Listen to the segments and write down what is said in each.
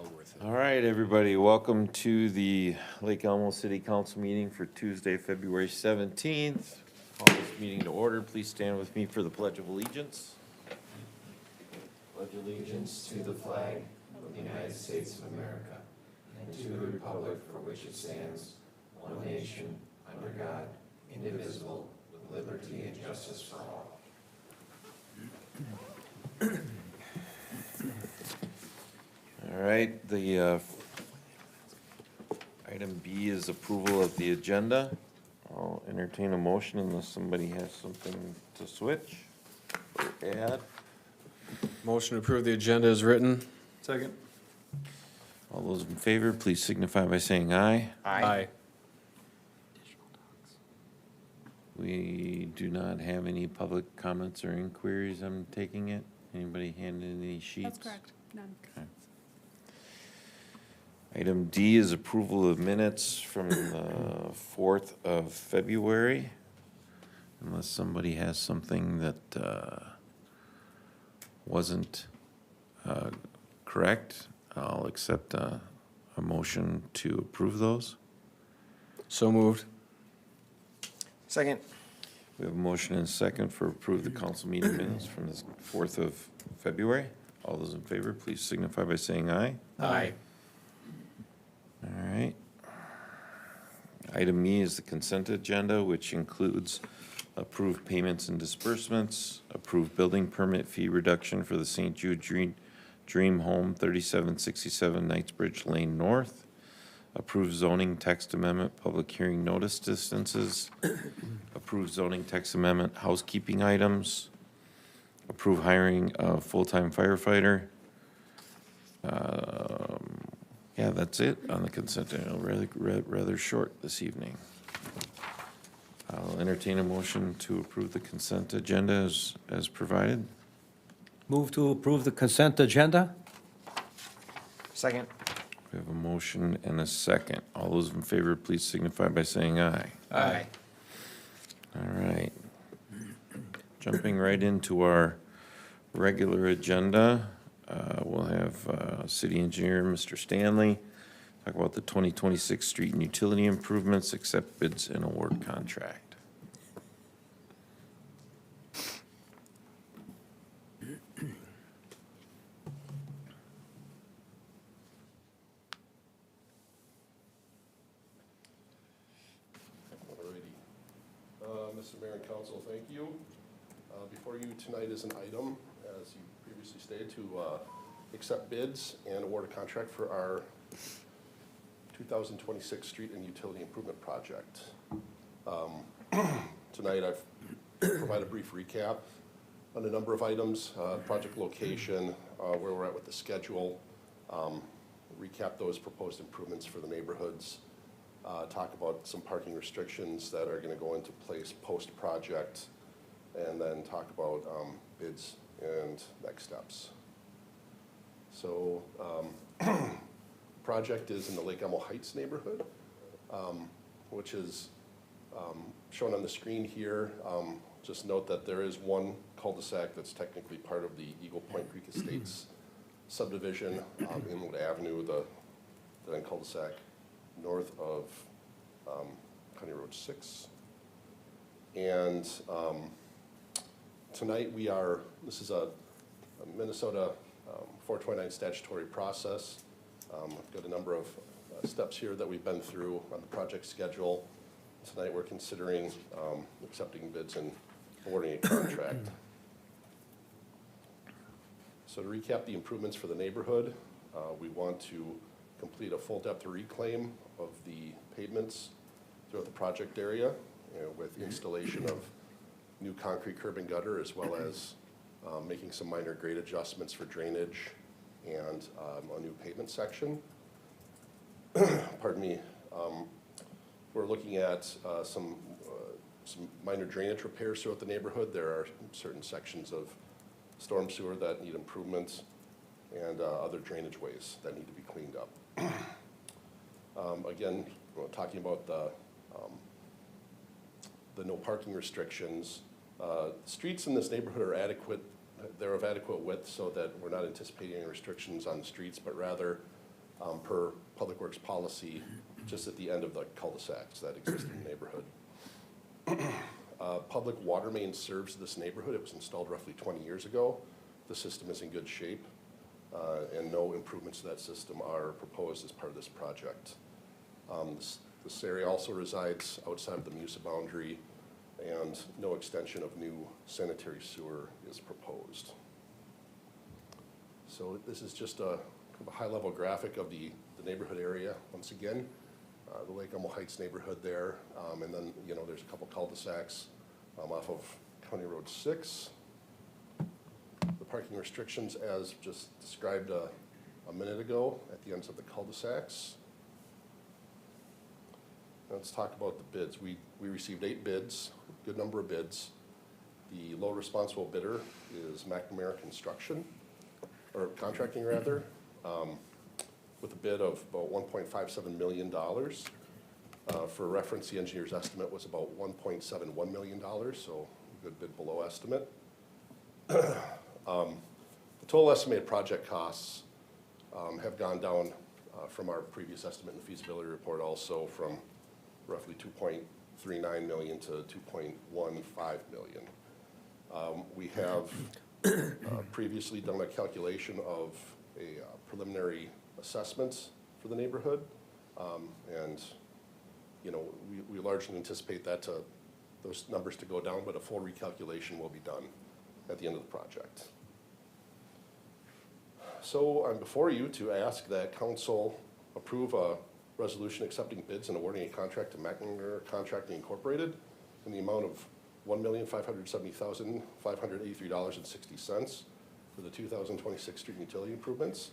All right, everybody, welcome to the Lake Elmo City Council meeting for Tuesday, February 17th. Call this meeting to order. Please stand with me for the Pledge of Allegiance. Pledge allegiance to the flag of the United States of America and to the republic for which it stands, one nation, under God, indivisible, with liberty and justice for all. All right, the item B is approval of the agenda. I'll entertain a motion unless somebody has something to switch or add. Motion to approve the agenda is written. Second. All those in favor, please signify by saying aye. Aye. We do not have any public comments or inquiries, I'm taking it. Anybody hand in any sheets? That's correct, none. Okay. Item D is approval of minutes from the 4th of February. Unless somebody has something that wasn't correct, I'll accept a motion to approve those. So moved. Second. We have a motion and a second for approve the council meeting minutes from the 4th of February. All those in favor, please signify by saying aye. Aye. All right. Item E is the consent agenda, which includes approved payments and disbursements, approved building permit fee reduction for the St. Jude Dream Home, 3767 Knightsbridge Lane North, approved zoning text amendment, public hearing notice distances, approved zoning text amendment, housekeeping items, approved hiring of full-time firefighter. Yeah, that's it on the consent agenda. Rather short this evening. I'll entertain a motion to approve the consent agenda as provided. Move to approve the consent agenda? Second. We have a motion and a second. All those in favor, please signify by saying aye. Aye. All right. Jumping right into our regular agenda, we'll have City Engineer, Mr. Stanley, talk about the 2026 street and utility improvements, accept bids and award contract. Mr. Mayor and Council, thank you. Before you tonight is an item, as you previously stated, to accept bids and award a contract for our 2026 street and utility improvement project. Tonight I've provided a brief recap on a number of items, project location, where we're at with the schedule, recap those proposed improvements for the neighborhoods, talk about some parking restrictions that are going to go into place post-project, and then talk about bids and next steps. So, project is in the Lake Elmo Heights neighborhood, which is shown on the screen here. Just note that there is one cul-de-sac that's technically part of the Eagle Point Creek Estates subdivision, Inwood Avenue, the then cul-de-sac north of County Road 6. And tonight this is a Minnesota 429 statutory process. I've got a number of steps here that we've been through on the project schedule. Tonight we're considering accepting bids and awarding a contract. So to recap the improvements for the neighborhood, we want to complete a full depth reclaim of the pavements throughout the project area, with installation of new concrete curb and gutter, as well as making some minor grade adjustments for drainage and a new pavement section. Pardon me. We're looking at some minor drainage repairs throughout the neighborhood. There are certain sections of storm sewer that need improvements, and other drainage ways that need to be cleaned up. Again, talking about the no parking restrictions. Streets in this neighborhood are adequate. They're of adequate width so that we're not anticipating any restrictions on the streets, but rather per Public Works policy, just at the end of the cul-de-sacs that exist in the neighborhood. Public water main serves this neighborhood. It was installed roughly 20 years ago. The system is in good shape, and no improvements to that system are proposed as part of this project. This area also resides outside of the MUSA boundary, and no extension of new sanitary sewer is proposed. So this is just a high-level graphic of the neighborhood area. Once again, the Lake Elmo Heights neighborhood there, and then, you know, there's a couple cul-de-sacs off of County Road 6. The parking restrictions, as just described a minute ago, at the ends of the cul-de-sacs. Let's talk about the bids. We received 8 bids, good number of bids. The low responsible bidder is McNamara Construction, or Contracting rather, with a bid of about $1.57 million. For reference, the engineer's estimate was about $1.71 million, so a good bit below estimate. The total estimated project costs have gone down from our previous estimate in the feasibility report, also from roughly $2.39 million to $2.15 million. We have previously done a calculation of a preliminary assessments for the neighborhood, and you know, we largely anticipate that those numbers to go down, but a full recalculation will be done at the end of the project. So I'm before you to ask that council approve a resolution accepting bids and awarding a contract to McNamara Contracting Incorporated in the amount of $1,570,583.60 for the 2026 street and utility improvements.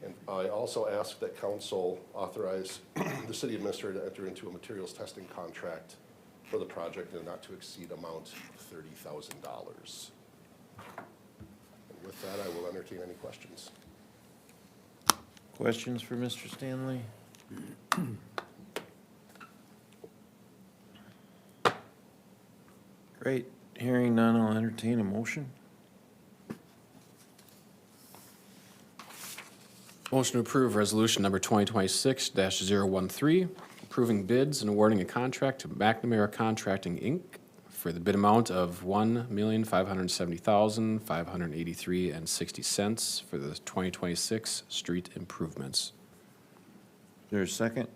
And I also ask that council authorize the city administrator to enter into a materials testing contract for the project in a not to exceed amount of $30,000. And with that, I will entertain any questions. Questions for Mr. Stanley? Great. Hearing none, I'll entertain a motion. Motion to approve resolution number 2026-013, approving bids and awarding a contract to McNamara Contracting, Inc. for the bid amount of $1,570,583.60 for the 2026 street improvements. Is there a second?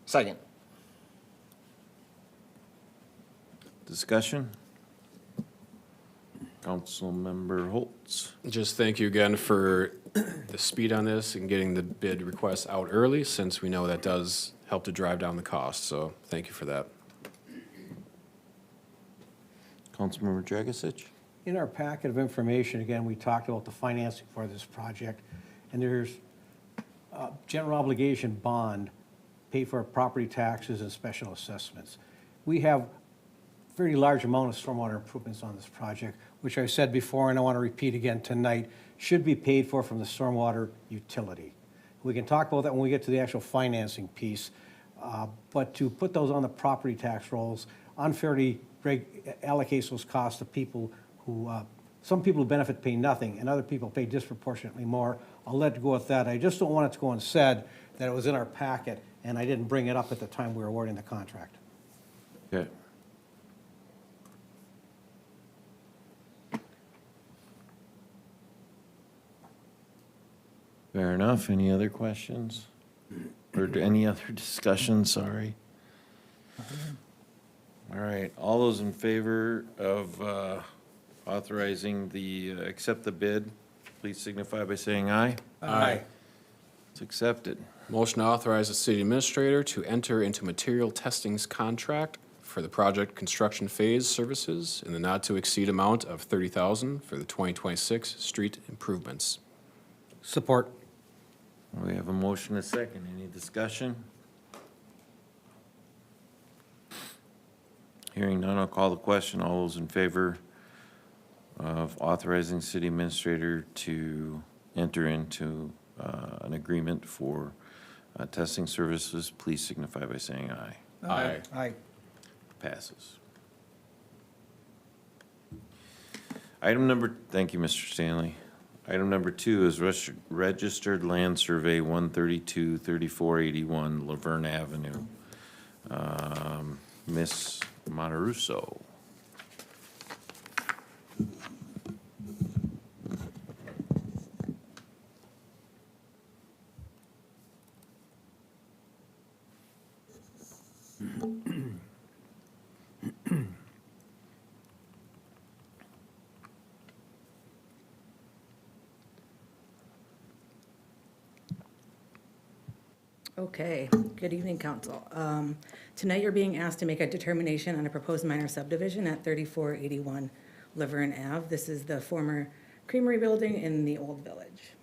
Second. Discussion? Councilmember Holtz. Just thank you again for the speed on this and getting the bid requests out early, since we know that does help to drive down the cost, so thank you for that. Councilmember Dragisich. In our packet of information, again, we talked about the financing for this project, and there's a general obligation bond, pay for property taxes and special assessments. We have a very large amount of stormwater improvements on this project, which I said before, and I want to repeat again tonight, should be paid for from the stormwater utility. We can talk about that when we get to the actual financing piece, but to put those on the property tax rolls unfairly allocates those costs to people who, some people who benefit pay nothing, and other people pay disproportionately more. I'll let go with that. I just don't want it to go unsaid that it was in our packet, and I didn't bring it up at the time we were awarding the contract. Okay. Fair enough. Any other questions? Or any other discussion, sorry? All right, all those in favor of authorizing the, accept the bid, please signify by saying aye. Aye. It's accepted. Motion to authorize the city administrator to enter into material testings contract for the project construction phase services in the not-to-exceed amount of $30,000 for the 2026 street improvements. Support. We have a motion, a second. Any discussion? Hearing none, I'll call the question. All those in favor of authorizing city administrator to enter into an agreement for testing services, please signify by saying aye. Aye. Aye. Passes. Item number, thank you, Mr. Stanley. Item number 2 is Registered Land Survey 132-3481 Laverne Avenue. Ms. Monterusso. Okay, good evening, council. Tonight you're being asked to make a determination on a proposed minor subdivision at 3481 Laverne Ave. This is the former creamery building in the Old Village.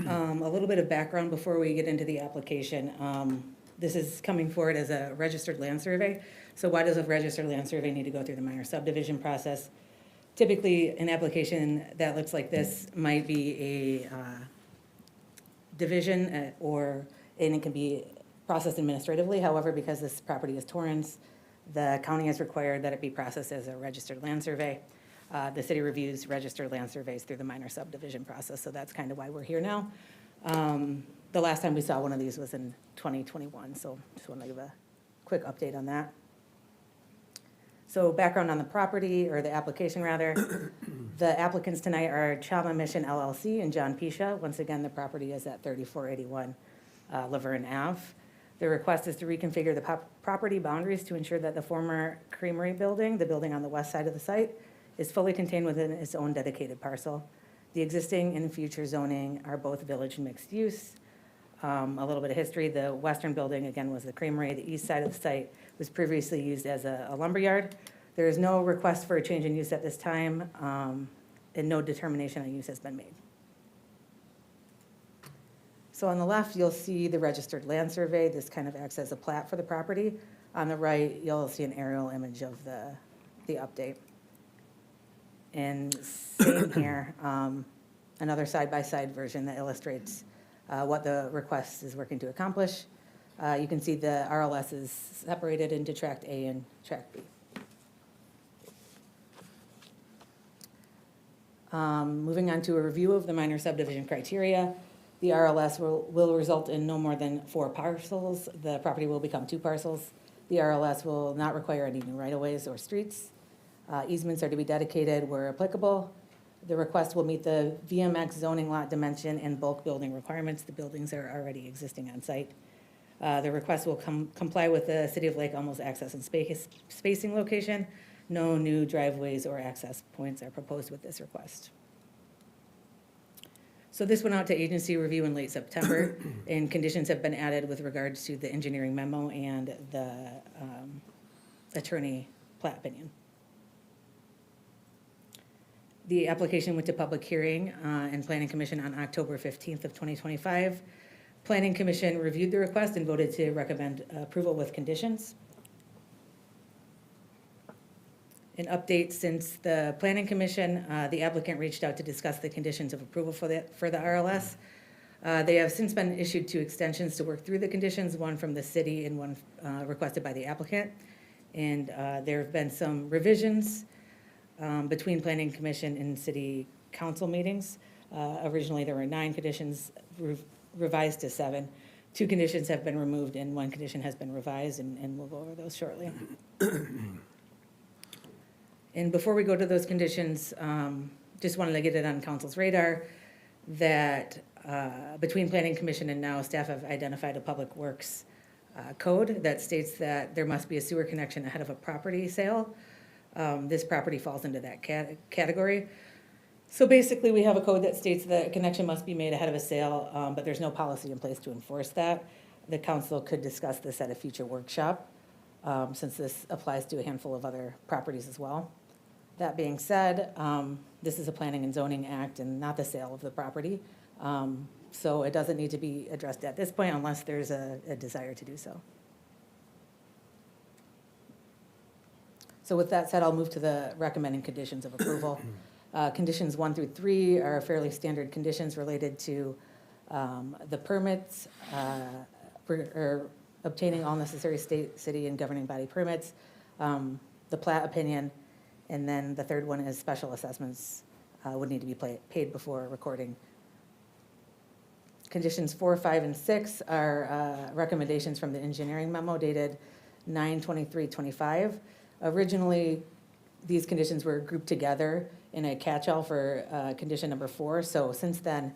A little bit of background before we get into the application. This is coming forward as a registered land survey. So why does a registered land survey need to go through the minor subdivision process? Typically, an application that looks like this might be a division and it can be processed administratively. However, because this property is Torrance, the county has required that it be processed as a registered land survey. The city reviews registered land surveys through the minor subdivision process, so that's kind of why we're here now. The last time we saw one of these was in 2021, so just want to give a quick update on that. So background on the property, or the application rather. The applicants tonight are Chama Mission LLC and John Pisha. Once again, the property is at 3481 Laverne Ave. The request is to reconfigure the property boundaries to ensure that the former creamery building, the building on the west side of the site, is fully contained within its own dedicated parcel. The existing and future zoning are both village mixed use. A little bit of history, the western building, again, was the creamery. The east side of the site was previously used as a lumberyard. There is no request for a change in use at this time, and no determination on use has been made. So on the left, you'll see the registered land survey. This kind of acts as a plat for the property. On the right, you'll see an aerial image of the update. And same here, another side-by-side version that illustrates what the request is working to accomplish. You can see the RLS is separated into Tract A and Tract B. Moving on to a review of the minor subdivision criteria. The RLS will result in no more than 4 parcels. The property will become 2 parcels. The RLS will not require any new right-of-ways or streets. Easements are to be dedicated where applicable. The request will meet the VMX zoning lot dimension and bulk building requirements. The buildings are already existing on site. The request will comply with the City of Lake Elmo's access and spacing location. No new driveways or access points are proposed with this request. So this went out to agency review in late September, and conditions have been added with regards to the engineering memo and the attorney plat opinion. The application went to public hearing and Planning Commission on October 15th of 2025. Planning Commission reviewed the request and voted to recommend approval with conditions. An update since the Planning Commission, the applicant reached out to discuss the conditions of approval for the RLS. They have since been issued 2 extensions to work through the conditions, one from the city and one requested by the applicant. And there have been some revisions between Planning Commission and City Council meetings. Originally, there were 9 conditions, revised to 7. 2 conditions have been removed and 1 condition has been revised, and we'll go over those shortly. And before we go to those conditions, just wanted to get it on council's radar that between Planning Commission and now, staff have identified a public works code that states that there must be a sewer connection ahead of a property sale. This property falls into that category. So basically, we have a code that states that a connection must be made ahead of a sale, but there's no policy in place to enforce that. The council could discuss this at a future workshop, since this applies to a handful of other properties as well. That being said, this is a planning and zoning act and not the sale of the property. So it doesn't need to be addressed at this point unless there's a desire to do so. So with that said, I'll move to the recommending conditions of approval. Conditions 1 through 3 are fairly standard conditions related to the permits, or obtaining all necessary state, city, and governing body permits, the plat opinion, and then the third one is special assessments would need to be paid before recording. Conditions 4, 5, and 6 are recommendations from the engineering memo dated 9/23/25. Originally, these conditions were grouped together in a catch-all for condition number 4. So since then,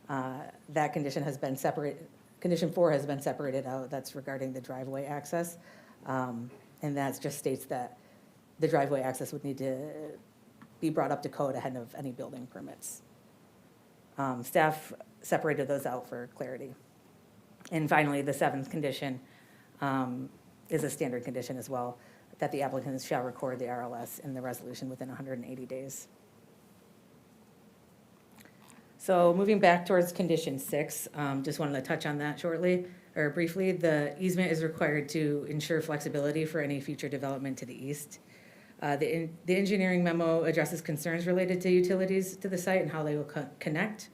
that condition has been separated. Condition 4 has been separated out. That's regarding the driveway access. And that just states that the driveway access would need to be brought up to code ahead of any building permits. Staff separated those out for clarity. And finally, the 7th condition is a standard condition as well, that the applicants shall record the RLS in the resolution within 180 days. So moving back towards condition 6, just wanted to touch on that shortly, or briefly. The easement is required to ensure flexibility for any future development to the east. The engineering memo addresses concerns related to utilities to the site and how they will connect.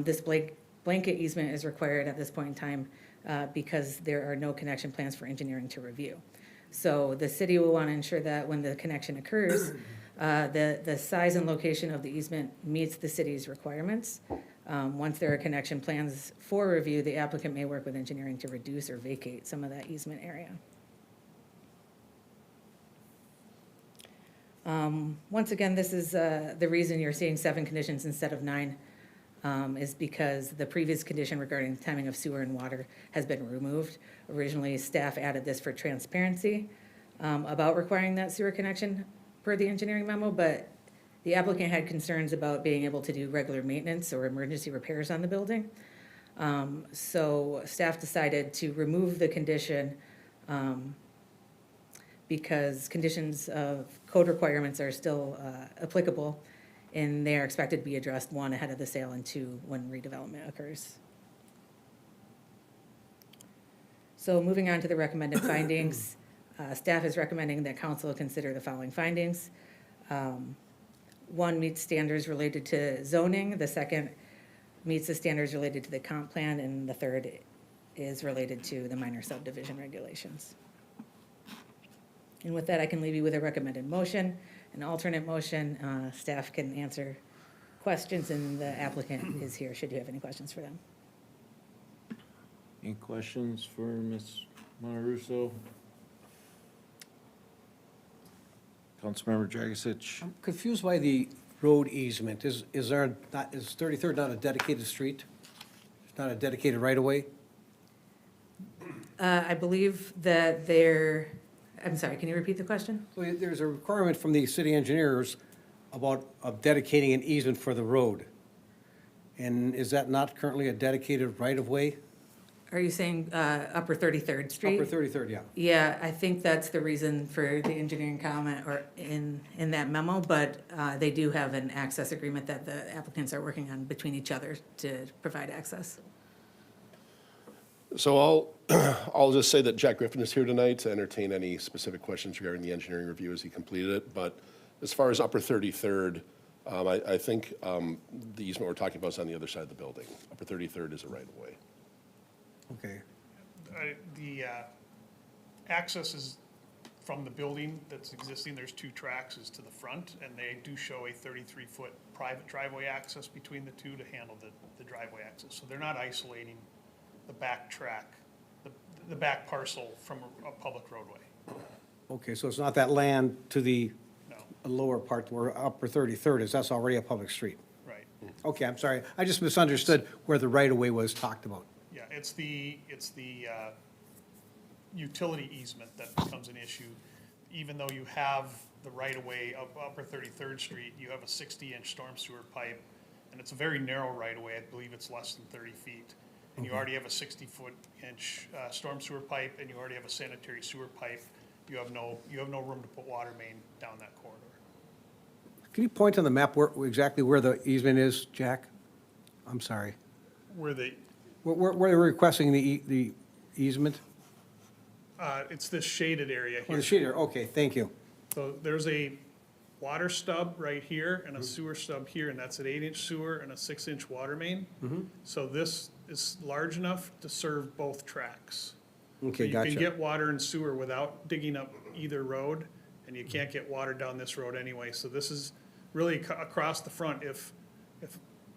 This blanket easement is required at this point in time because there are no connection plans for engineering to review. So the city will want to ensure that when the connection occurs, the size and location of the easement meets the city's requirements. Once there are connection plans for review, the applicant may work with engineering to reduce or vacate some of that easement area. Once again, this is the reason you're seeing 7 conditions instead of 9. Is because the previous condition regarding timing of sewer and water has been removed. Originally, staff added this for transparency about requiring that sewer connection per the engineering memo, but the applicant had concerns about being able to do regular maintenance or emergency repairs on the building. So staff decided to remove the condition because conditions of code requirements are still applicable, and they are expected to be addressed, 1, ahead of the sale, and 2, when redevelopment occurs. So moving on to the recommended findings, staff is recommending that council consider the following findings. 1 meets standards related to zoning, the 2nd meets the standards related to the comp plan, and the 3rd is related to the minor subdivision regulations. And with that, I can leave you with a recommended motion. An alternate motion, staff can answer questions, and the applicant is here should you have any questions for them. Any questions for Ms. Monterusso? Councilmember Dragisich? I'm confused by the road easement. Is 33rd not a dedicated street? It's not a dedicated right-of-way? I believe that I'm sorry, can you repeat the question? So there's a requirement from the city engineers about dedicating an easement for the road. And is that not currently a dedicated right-of-way? Are you saying Upper 33rd Street? Upper 33rd, yeah. Yeah, I think that's the reason for the engineering comment or in that memo, but they do have an access agreement that the applicants are working on between each other to provide access. So I'll just say that Jack Griffin is here tonight to entertain any specific questions regarding the engineering review as he completed it. But as far as Upper 33rd, I think the easement we're talking about is on the other side of the building. Upper 33rd is a right-of-way. Okay. The access is from the building that's existing. There's 2 tracks is to the front, and they do show a 33-foot private driveway access between the 2 to handle the driveway access. So they're not isolating the back track, the back parcel from a public roadway. Okay, so it's not that land to the No, lower part where Upper 33rd is, that's already a public street. right. Okay, I'm sorry. I just misunderstood where the right-of-way was talked about. Yeah, it's the utility easement that becomes an issue. Even though you have the right-of-way of Upper 33rd Street, you have a 60-inch storm sewer pipe, and it's a very narrow right-of-way. I believe it's less than 30 feet. And you already have a 60-foot-inch storm sewer pipe, and you already have a sanitary sewer pipe. You have no room to put water main down that corridor. Can you point on the map exactly where the easement is, Jack? I'm sorry. Where Where they're requesting the easement? it's this shaded area Oh, here. the shader, okay, thank you. So there's a water stub right here and a sewer stub here, and that's an 8-inch sewer and a 6-inch water main. So this is large enough to serve both tracks. So Okay, you can gotcha. get water and sewer without digging up either road, and you can't get water down this road anyway. So this is really across the front, if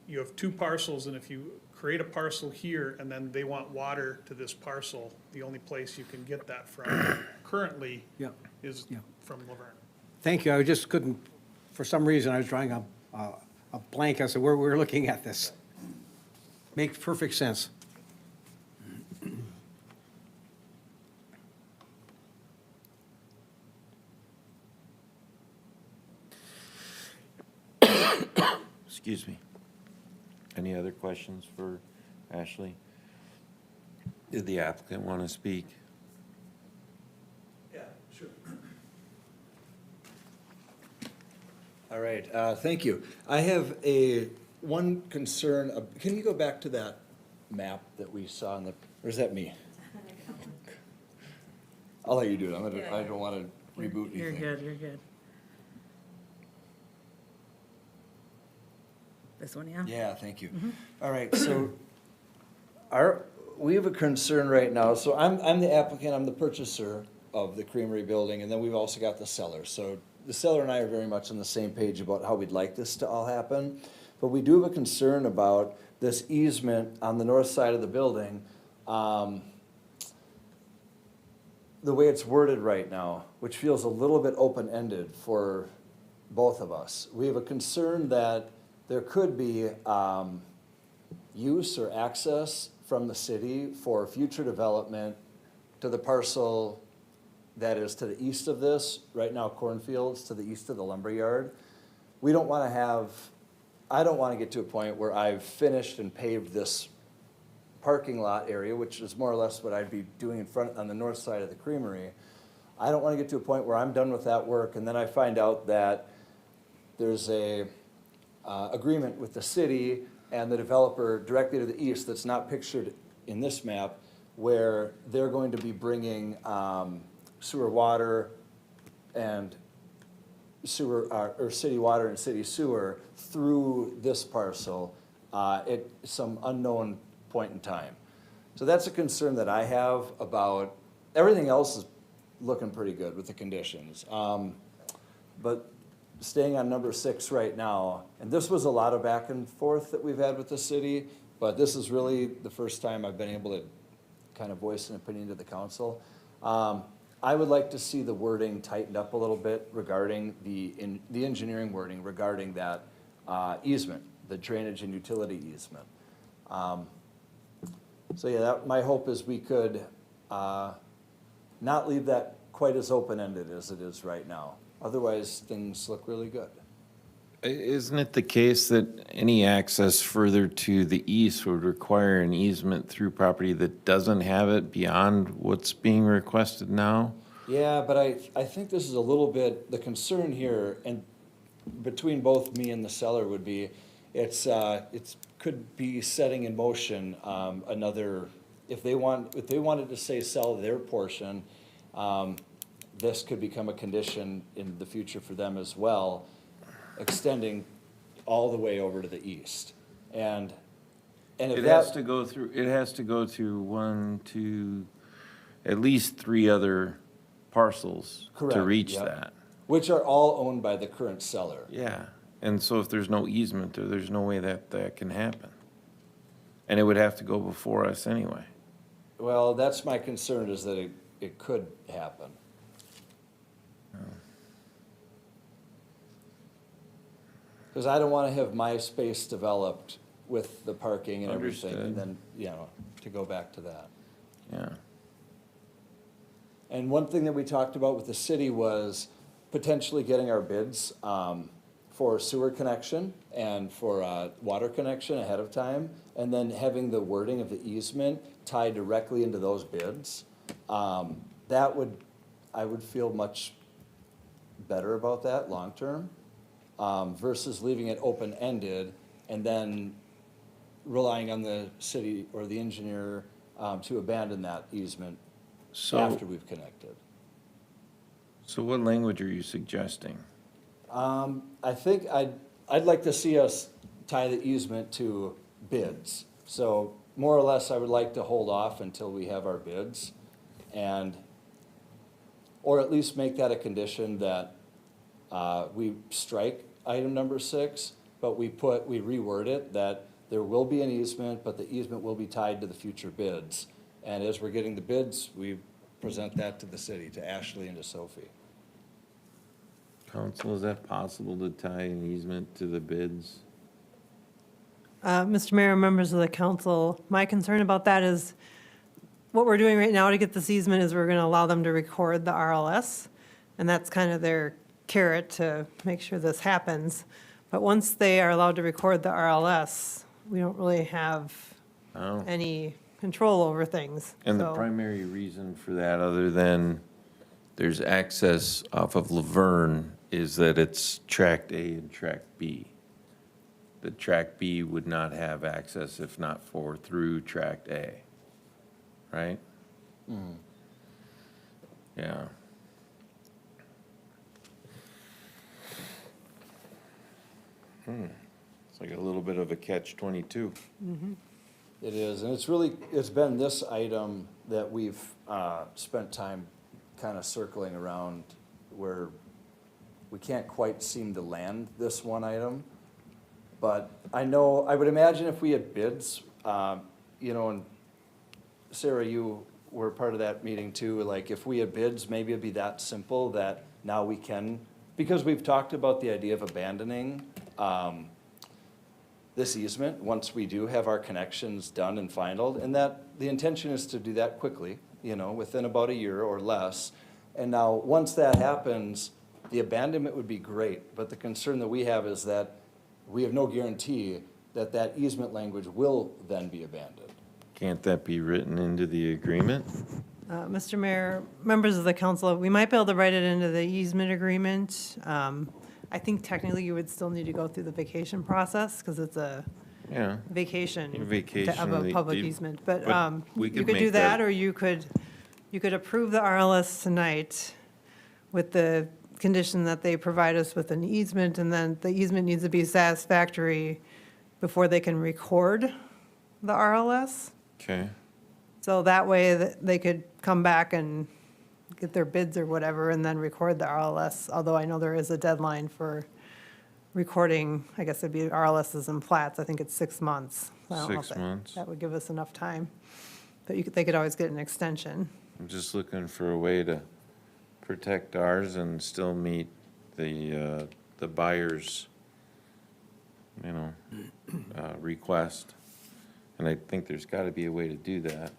you have two parcels and if you create a parcel here and then they want water to this parcel, the only place you can get that from currently Yeah. is Yeah. from Laverne. Thank you, I just couldn't, for some reason, I was drawing a blank as to where we were looking at this. Makes perfect sense. Excuse me. Any other questions for Ashley? Did the applicant want to speak? Yeah, sure. All right, thank you. I have one concern. Can you go back to that map that we saw or is that me? I'll let you do it. I don't want to reboot anything. You're good, you're good. This one, yeah? Yeah, thank you. All right, so we have a concern right now. So I'm the applicant, I'm the purchaser of the Creamery building, and then we've also got the seller. So the seller and I are very much on the same page about how we'd like this to all happen. But we do have a concern about this easement on the north side of the building, the way it's worded right now, which feels a little bit open-ended for both of us. We have a concern that there could be use or access from the city for future development to the parcel that is to the east of this, right now cornfields, to the east of the lumberyard. We don't want to I don't want to get to a point where I've finished and paved this parking lot area, which is more or less what I'd be doing on the north side of the creamery. I don't want to get to a point where I'm done with that work and then I find out that there's a agreement with the city and the developer directly to the east that's not pictured in this map, where they're going to be bringing sewer water and sewer, or city water and city sewer through this parcel at some unknown point in time. So that's a concern that I have about, everything else is looking pretty good with the conditions. But staying on number 6 right now, and this was a lot of back and forth that we've had with the city, but this is really the first time I've been able to kind of voice an opinion to the council. I would like to see the wording tightened up a little bit regarding the engineering wording regarding that easement, the drainage and utility easement. So yeah, my hope is we could not leave that quite as open-ended as it is right now. Otherwise, things look really good. Isn't it the case that any access further to the east would require an easement through property that doesn't have it beyond what's being requested now? Yeah, but I think this is a little bit, the concern here, and between both me and the seller would be, it's could be setting in motion another, if they wanted to say sell their portion, this could become a condition in the future for them as well, extending all the way over to the east. And if It that, has to go through, at least 3 other parcels to Correct, reach yep. that. which are all owned by the current seller. Yeah, and so if there's no easement there, there's no way that can happen. And it would have to go before us anyway. Well, that's my concern, is that it could happen. Because I don't want to have my space developed with the parking and everything, and Understood. then, to go back to that. Yeah. And one thing that we talked about with the city was potentially getting our bids for sewer connection and for water connection ahead of time, and then having the wording of the easement tied directly into those bids. I would feel much better about that long-term, versus leaving it open-ended and then relying on the city or the engineer to abandon that easement after we've connected. So what language are you suggesting? I think I'd like to see us tie the easement to bids. So more or less, I would like to hold off until we have our bids, or at least make that a condition that we strike item number 6, but we reword it that there will be an easement, but the easement will be tied to the future bids. And as we're getting the bids, we present that to the city, to Ashley and to Sophie. Council, is that possible to tie an easement to the bids? Mr. Mayor, members of the council, my concern about that is what we're doing right now to get this easement is we're going to allow them to record the RLS, and that's kind of their carrot to make sure this happens. But once they are allowed to record the RLS, we don't really have Oh. any control over things. And the So- primary reason for that, other than there's access off of Laverne, is that it's tract A and tract B. The tract B would not have access if not for through tract A, right? Yeah. It's like a little bit of a catch-22. It is, and it's been this item that we've spent time kind of circling around where we can't quite seem to land this one item. But I would imagine if we had bids, and Sarah, you were part of that meeting too, like if we had bids, maybe it'd be that simple that now we can, because we've talked about the idea of abandoning this easement once we do have our connections done and finalized, and that the intention is to do that quickly, within about a year or less. And now, once that happens, the abandonment would be great, but the concern that we have is that we have no guarantee that that easement language will then be abandoned. Can't that be written into the agreement? Mr. Mayor, members of the council, we might be able to write it into the easement agreement. I think technically you would still need to go through the vacation process because it's a Yeah. vacation Vacation, of a public the- easement. But but we you could could do make that- that, or you could approve the RLS tonight with the condition that they provide us with an easement, and then the easement needs to be satisfactory before they can record the RLS. Okay. So that way they could come back and get their bids or whatever and then record the RLS, although I know there is a deadline for recording, I guess it'd be RLSs and plats, I think it's 6 months. I don't know if 6 months. That would give us enough time, but they could always get an extension. I'm just looking for a way to protect ours and still meet the buyer's, request. And I think there's got to be a way to do that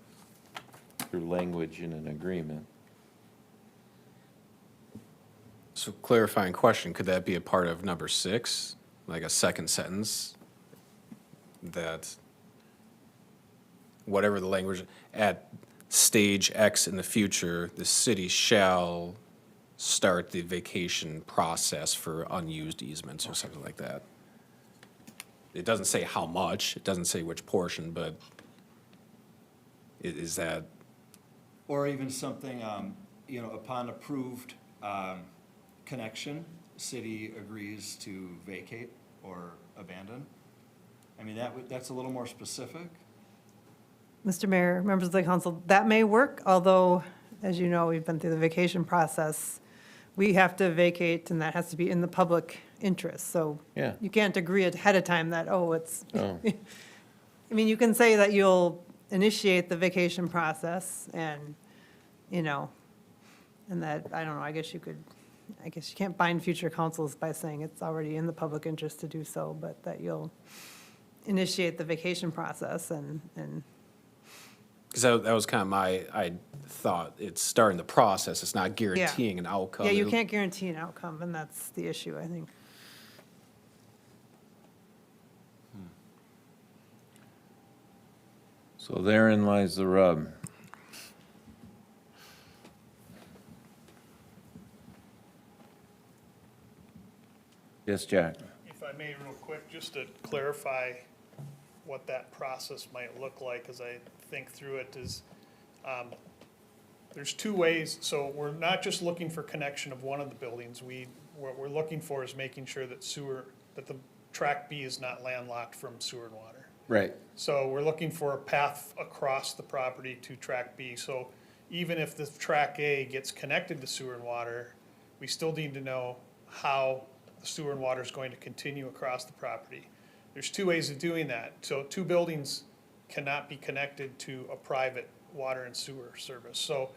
through language in an agreement. So clarifying question, could that be a part of number 6, like a second sentence? That whatever the language, at stage X in the future, the city shall start the vacation process for unused easements or something like that. It doesn't say how much, it doesn't say which portion, but is that, Or even something, upon approved connection, city agrees to vacate or abandon. I mean, that's a little more specific. Mr. Mayor, members of the council, that may work, although, as you know, we've been through the vacation process. We have to vacate, and that has to be in the public interest, so Yeah. you can't agree ahead of time that, it's, Oh. I mean, you can say that you'll initiate the vacation process and, and that, I don't know, I guess you can't bind future councils by saying it's already in the public interest to do so, but that you'll initiate the vacation process and because that was kind of I thought, it's starting the process, it's not guaranteeing an outcome. yeah, you It'll- can't guarantee an outcome, and that's the issue, I think. So therein lies the rub. Yes, Jack? If I may, real quick, just to clarify what that process might look like as I think through it is, there's 2 ways. So we're not just looking for connection of one of the buildings. What we're looking for is making sure that that the track B is not landlocked from sewer and water. Right. So we're looking for a path across the property to track B. So even if the track A gets connected to sewer and water, we still need to know how the sewer and water is going to continue across the property. There's two ways of doing that. So two buildings cannot be connected to a private water and sewer service. So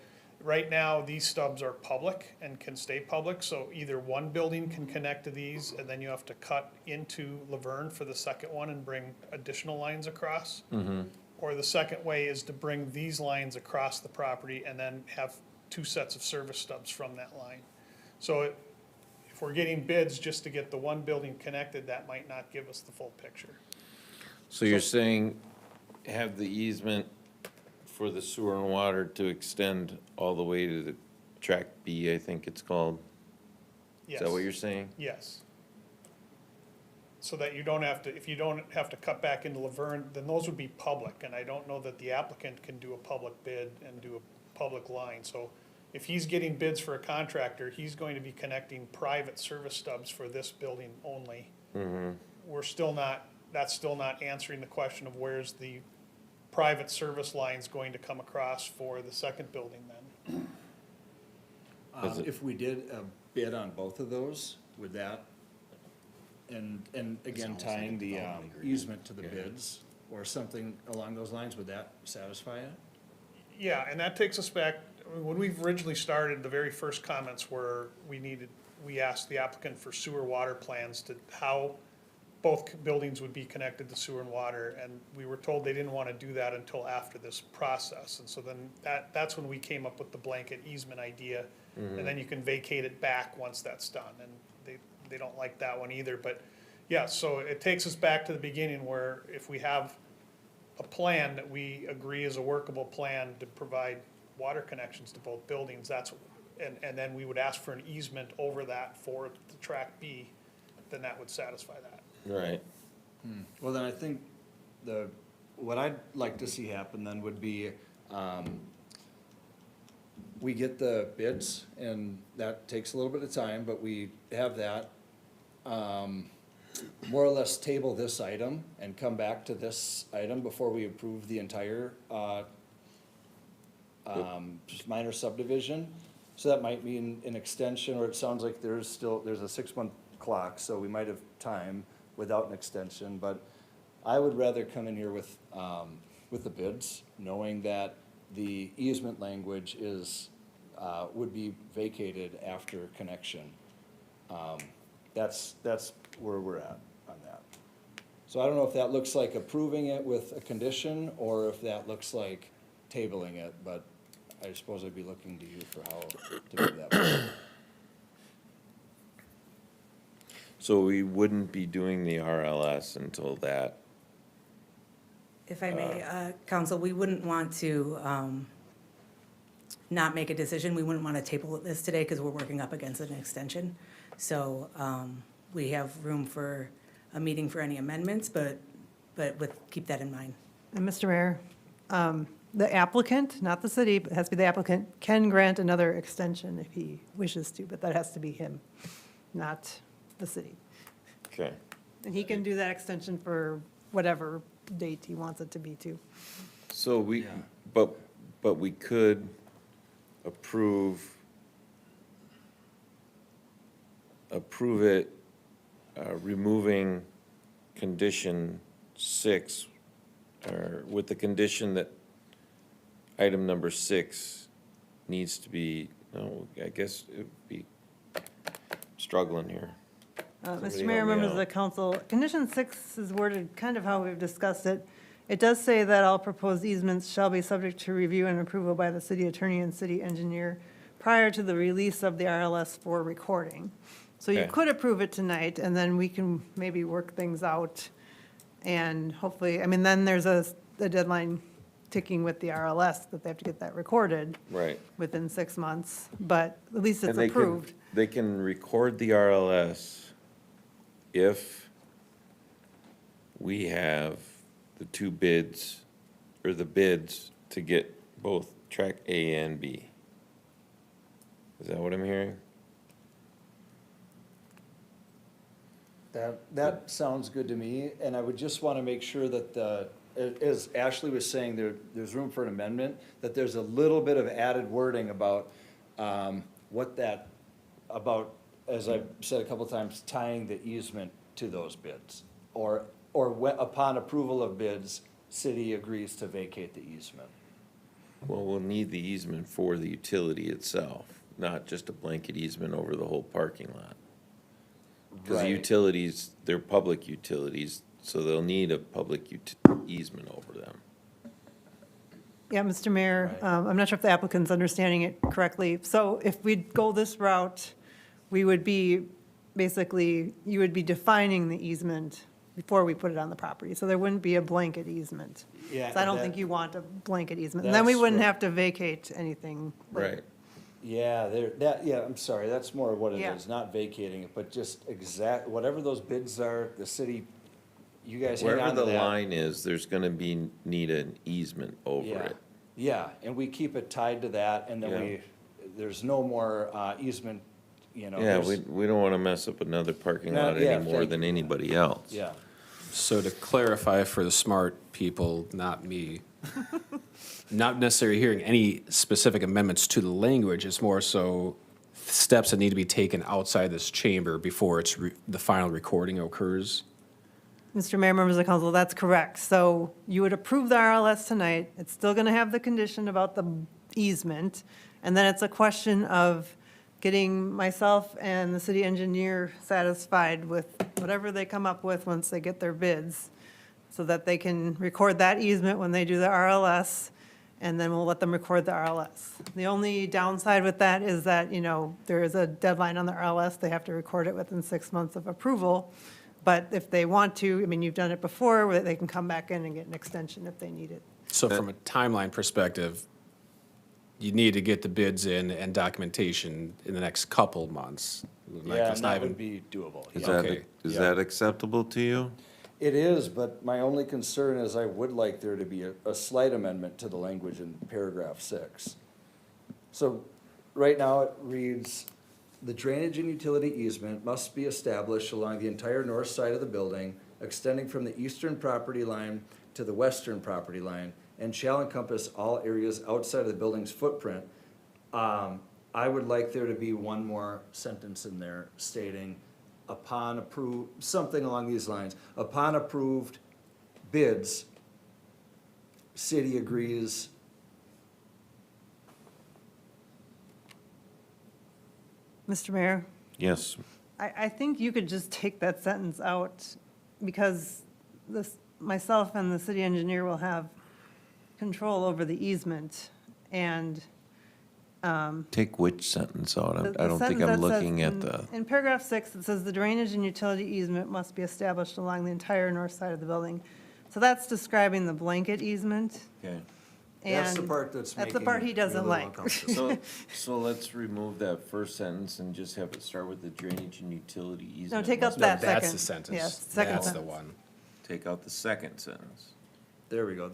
right now, these stubs are public and can stay public, so either one building can connect to these, and then you have to cut into Laverne for the second one and bring additional lines across. Or the second way is to bring these lines across the property and then have two sets of service stubs from that line. So if we're getting bids just to get the one building connected, that might not give us the full picture. So you're saying have the easement for the sewer and water to extend all the way to the track B, I think it's called? Is that what you're saying? Yes. So that you don't have to, if you don't have to cut back into Laverne, then those would be public, and I don't know that the applicant can do a public bid and do a public line. So if he's getting bids for a contractor, he's going to be connecting private service stubs for this building only. We're still not, that's still not answering the question of where's the private service lines going to come across for the second building then. If we did a bid on both of those, would that, and again, tying the easement to the bids or something along those lines, would that satisfy it? Yeah, and that takes us back, when we originally started, the very first comments were, we asked the applicant for sewer water plans to how both buildings would be connected to sewer and water, and we were told they didn't want to do that until after this process. And so then that's when we came up with the blanket easement idea, and then you can vacate it back once that's done, and they don't like that one either. But yeah, so it takes us back to the beginning where if we have a plan that we agree is a workable plan to provide water connections to both buildings, and then we would ask for an easement over that for the track B, then that would satisfy that. Right. Well, then I think what I'd like to see happen then would be, we get the bids, and that takes a little bit of time, but we have that. More or less table this item and come back to this item before we approve the entire, just minor subdivision. So that might mean an extension, or it sounds like there's a 6-month clock, so we might have time without an extension, but I would rather come in here with the bids, knowing that the easement language is, would be vacated after connection. That's where we're at on that. So I don't know if that looks like approving it with a condition, or if that looks like tabling it, but I suppose I'd be looking to you for how to do that. So we wouldn't be doing the RLS until that. If I may, counsel, we wouldn't want to not make a decision. We wouldn't want to table this today because we're working up against an extension. So we have room for a meeting for any amendments, but keep that in mind. And Mr. Mayor, the applicant, not the city, but it has to be the applicant, can grant another extension if he wishes to, but that has to be him, not the city. Okay. And he can do that extension for whatever date he wants it to be to. So but we could approve it, removing condition 6, or with the condition that item number 6 needs to be, no, I guess it would be struggling here. Somebody Mr. Mayor, help me members of out. the council, condition 6 is worded kind of how we've discussed it. It does say that all proposed easements shall be subject to review and approval by the city attorney and city engineer prior to the release of the RLS for recording. So you Okay. could approve it tonight, and then we can maybe work things out. And hopefully, I mean, then there's a deadline ticking with the RLS that they have to get that recorded Right. within 6 months, but at least it's And they can- approved. They can record the RLS if we have the two bids, or the bids to get both track A and B. Is that what I'm hearing? That sounds good to me, and I would just want to make sure that as Ashley was saying, there's room for an amendment, that there's a little bit of added wording about about as I've said a couple times, tying the easement to those bids. Or upon approval of bids, city agrees to vacate the easement. Well, we'll need the easement for the utility itself, not just a blanket easement over the whole parking lot. Because the Right. utilities, they're public utilities, so they'll need a public easement over them. Yeah, Mr. Mayor, Right. I'm not sure if the applicant's understanding it correctly. So if we go this route, we would be, basically, you would be defining the easement before we put it on the property. So there wouldn't be a blanket easement. Yeah, So I don't that- think you want a blanket easement. And then we That's wouldn't what- have to vacate anything. later. Right. Yeah, I'm sorry, that's more what it Yeah. is, not vacating it, but just whatever those bids are, the city, you guys hang Wherever on to the that. line is, there's gonna need an easement over Yeah. it. Yeah, and we keep it tied to that, and then Yeah. there's no more easement, you know. Yeah, there's- we don't wanna mess up another parking No, lot yeah, any more thank than you. anybody else. Yeah, So to clarify for the smart people, not me, not necessarily hearing any specific amendments to the language, it's more so steps that need to be taken outside this chamber before the final recording occurs. Mr. Mayor, members of the council, that's correct. So you would approve the RLS tonight. It's still going to have the condition about the easement. And then it's a question of getting myself and the city engineer satisfied with whatever they come up with once they get their bids, so that they can record that easement when they do the RLS, and then we'll let them record the RLS. The only downside with that is that, you know, there is a deadline on the RLS. They have to record it within 6 months of approval. But if they want to, I mean, you've done it before, where they can come back in and get an extension if they need it. So from a timeline perspective, you need to get the bids in and documentation in the next couple months. Like, yeah, it's and not that even- would be doable. Is yeah. that, Okay, is yeah. that acceptable to you? It is, but my only concern is I would like there to be a slight amendment to the language in paragraph 6. So, right now it reads, "The drainage and utility easement must be established along the entire north side of the building, extending from the eastern property line to the western property line, and shall encompass all areas outside of the building's footprint." I would like there to be one more sentence in there stating, something along these lines. Upon approved bids, city agrees. Mr. Mayor, Yes. I think you could just take that sentence out, because myself and the city engineer will have control over the easement, and Take which sentence out? the I don't think sentence I'm that says looking at in- the, In paragraph 6, it says the drainage and utility easement must be established along the entire north side of the building. So that's describing the blanket easement, okay. That's the and part that's that's the making part he me a doesn't little like. uncomfortable. So let's remove that first sentence and just have it start with the drainage and utility easement. No, take out No, that second. that's the sentence. Yes, second That's the sentence. one. Take out the second sentence. There we go,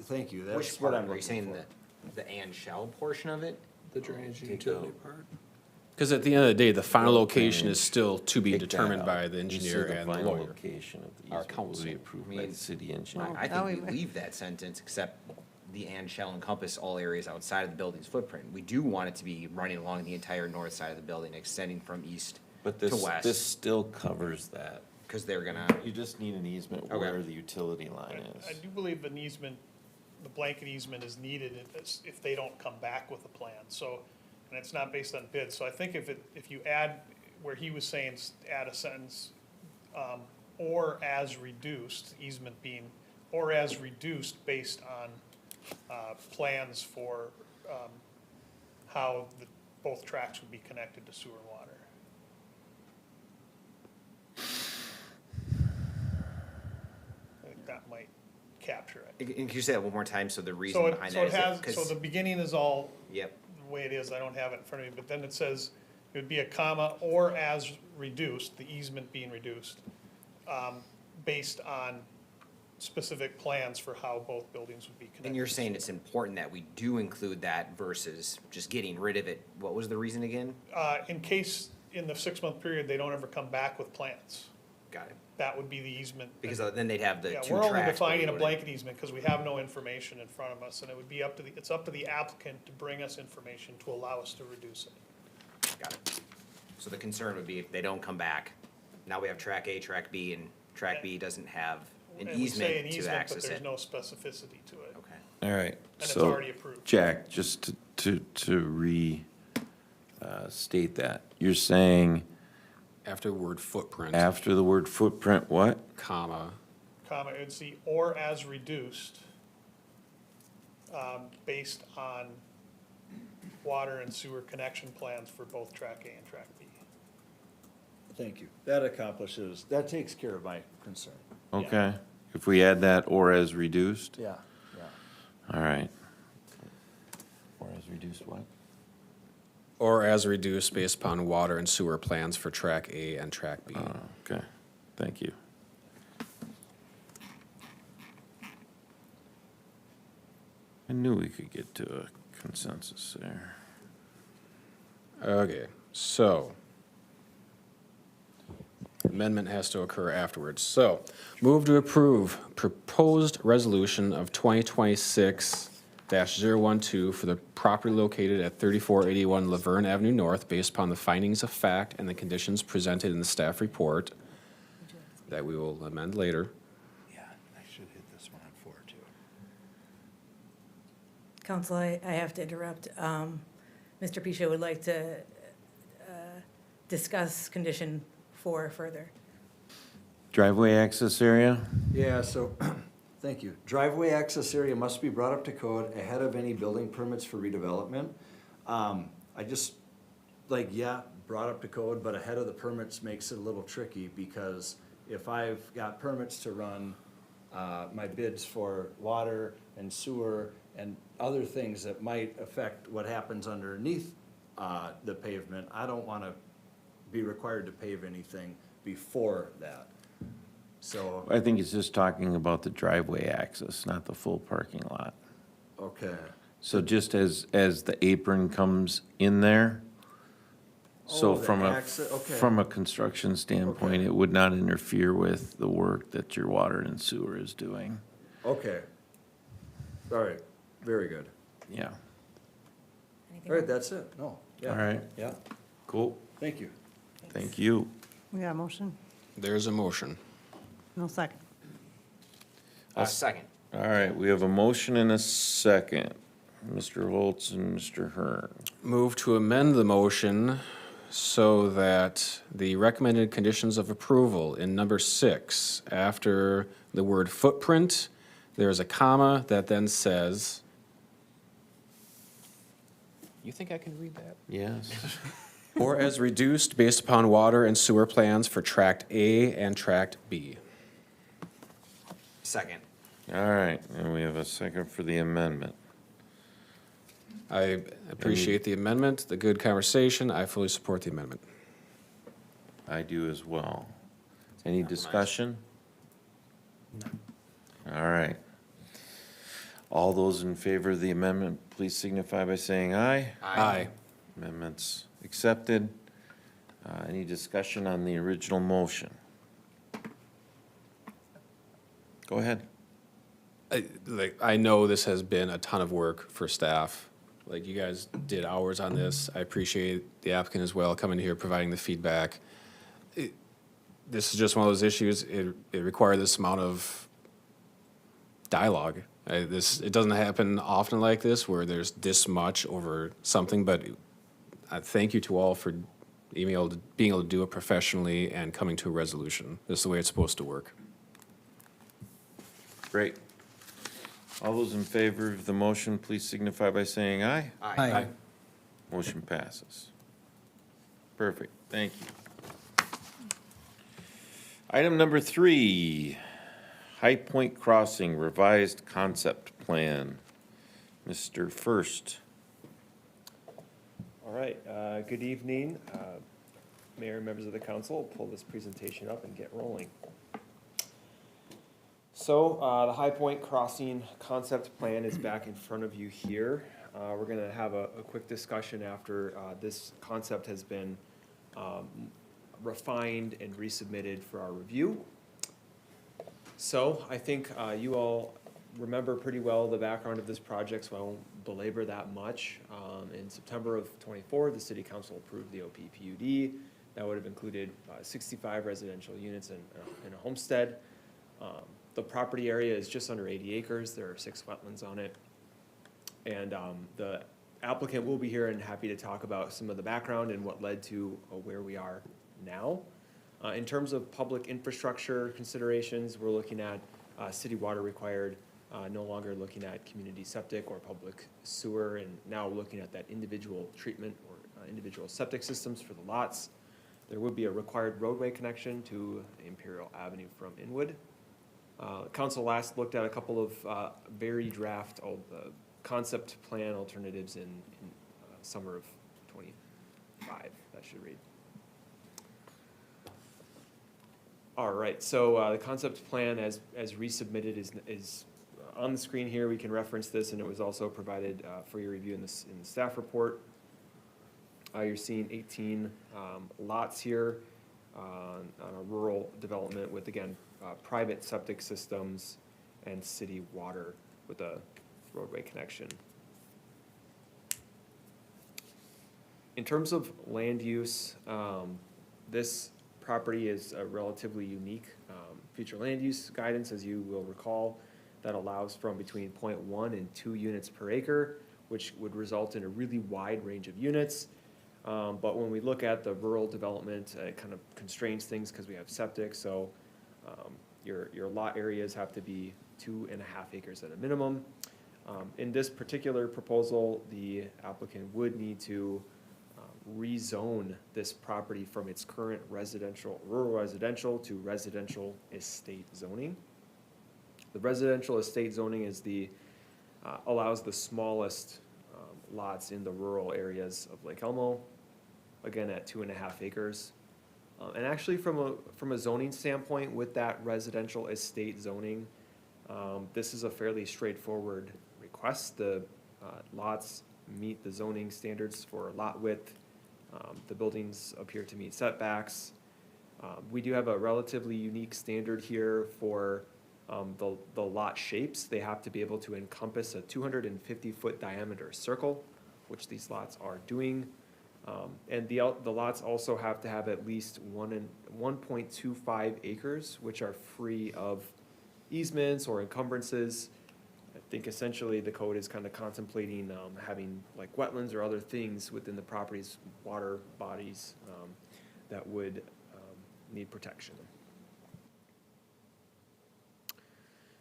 thank you, that's Which what part, I'm are you looking saying for. the and shall portion of it? The drainage and utility part. Because at the end of the day, the final location is drainage. still to be Take that determined out. by the You said engineer and the final lawyer. location of the Our easement will be counsel. approved I by mean, the city engineer. I now think we- we leave that sentence, except the and shall encompass all areas outside of the building's footprint. We do want it to be running along the entire north side of the building, extending from east But to this west, still covers that. because they're gonna, You just need an easement Okay. where the utility line I is. do believe an easement, the blanket easement is needed if they don't come back with a plan, so, and it's not based on bids, so I think if you add, where he was saying, add a sentence, or as reduced, easement being, or as reduced based on, plans for, how both tracks would be connected to sewer and water. I think that might capture it. can you say that one more time, so the reason So it, behind so that it is has, that, so the 'cause- beginning is all yep, the way it is, I don't have it in front of me, but then it says, it would be a comma, or as reduced, the easement being reduced, based on specific plans for how both buildings would be connected. and you're saying it's important that we do include that versus just getting rid of it. What was the reason again? In case, in the 6-month period, they don't ever come back with plans, Got it. that would be the easement. Because then they'd have the Yeah, two we're tracks. only but defining we a wouldn't- blanket easement, because we have no information in front of us, and it would be it's up to the applicant to bring us information to allow us to reduce it. Got it. So the concern would be if they don't come back, now we have track A, track B, and track B doesn't have an And we say an easement to easement, but access there's it. no specificity to it. Okay. All right. it's So, already approved. Jack, just to state that, you're saying After the word footprint, after the word footprint, what? comma, Comma, it would see, or as reduced, based on water and sewer connection plans for both track A and track B. Thank you. That takes care of my concern. Okay. If we add that or as reduced? Yeah, yeah. All right. Or as reduced what? or as reduced based upon water and sewer plans for track A and track B. Okay, thank you. I knew we could get to a consensus there. Okay, so amendment has to occur afterwards. So move to approve proposed resolution of 2026-012 for the property located at 3481 Laverne Avenue North based upon the findings of fact and the conditions presented in the staff report that we will amend later. Yeah, I should hit this one on 4 too. Council, I have to interrupt. Mr. Pisha would like to discuss condition 4 further. Driveway access area? Yeah, so, thank you. Driveway access area must be brought up to code ahead of any building permits for redevelopment. I just, brought up to code, but ahead of the permits makes it a little tricky, because if I've got permits to run my bids for water and sewer and other things that might affect what happens underneath the pavement, I don't wanna be required to pave anything before that. So, I think it's just talking about the driveway access, not the full parking lot. okay. So just as the apron comes in there, so Oh, the from okay. a construction standpoint, Okay. it would not interfere with the work that your water and sewer is doing. Okay. All right, very good. Yeah, Anything All right, else? that's it, no, yeah. all right, Yeah, cool, thank you. thank you. We got a motion? There's a motion. No second. A second. All right, we have a motion and a second. Mr. Holtz and Mr. Hearn. Move to amend the motion so that the recommended conditions of approval in number 6, after the word footprint, there's a comma that then says, you think I can read that? Yes. Or as reduced based upon water and sewer plans for tract A and tract B. Second. All right, and we have a second for the amendment. I appreciate the amendment, the good conversation. I fully support the amendment. I do as well. Any discussion? All right. All those in favor of the amendment, please signify by saying aye. Aye. Amendment's accepted. Any discussion on the original motion? Go ahead. I know this has been a ton of work for staff. Like, you guys did hours on this. I appreciate the applicant as well coming here, providing the feedback. This is just one of those issues, it required this amount of dialogue. It doesn't happen often like this, where there's this much over something, but thank you to all for being able to do it professionally and coming to a resolution. This is the way it's supposed to work. Great. All those in favor of the motion, please signify by saying aye. Aye. Motion passes. Perfect, thank you. Item number 3, High Point Crossing Revised Concept Plan. Mr. First. All right, good evening, Mayor and members of the council. Pull this presentation up and get rolling. So, the High Point Crossing Concept Plan is back in front of you here. We're gonna have a quick discussion after this concept has been refined and resubmitted for our review. So, I think you all remember pretty well the background of this project, so I won't belabor that much. In September of '24, the city council approved the OPPUD. That would have included 65 residential units and a homestead. The property area is just under 80 acres. There are 6 wetlands on it. And the applicant will be here and happy to talk about some of the background and what led to where we are now. In terms of public infrastructure considerations, we're looking at city water required, no longer looking at community septic or public sewer, and now looking at that individual treatment or individual septic systems for the lots. There would be a required roadway connection to Imperial Avenue from Inwood. Council last looked at a couple of very draft concept plan alternatives in summer of 25, that should read. All right, so the concept plan as resubmitted is on the screen here. We can reference this, and it was also provided for your review in the staff report. You're seeing 18 lots here on a rural development with, again, private septic systems and city water with a roadway connection. In terms of land use, this property is a relatively unique future land use guidance, as you will recall, that allows from between 0.1 and 2 units per acre, which would result in a really wide range of units. But when we look at the rural development, it kind of constrains things because we have septic, so your lot areas have to be 2.5 acres at a minimum. In this particular proposal, the applicant would need to rezone this property from its current rural residential to residential estate zoning. The residential estate zoning is allows the smallest lots in the rural areas of Lake Elmo, again at 2.5 acres. And actually from a zoning standpoint, with that residential estate zoning, this is a fairly straightforward request. The lots meet the zoning standards for lot width. The buildings appear to meet setbacks. We do have a relatively unique standard here for the lot shapes. They have to be able to encompass a 250-foot diameter circle, which these lots are doing. And the lots also have to have at least 1.25 acres, which are free of easements or encumbrances. I think essentially the code is kind of contemplating having like wetlands or other things within the property's water bodies that would need protection.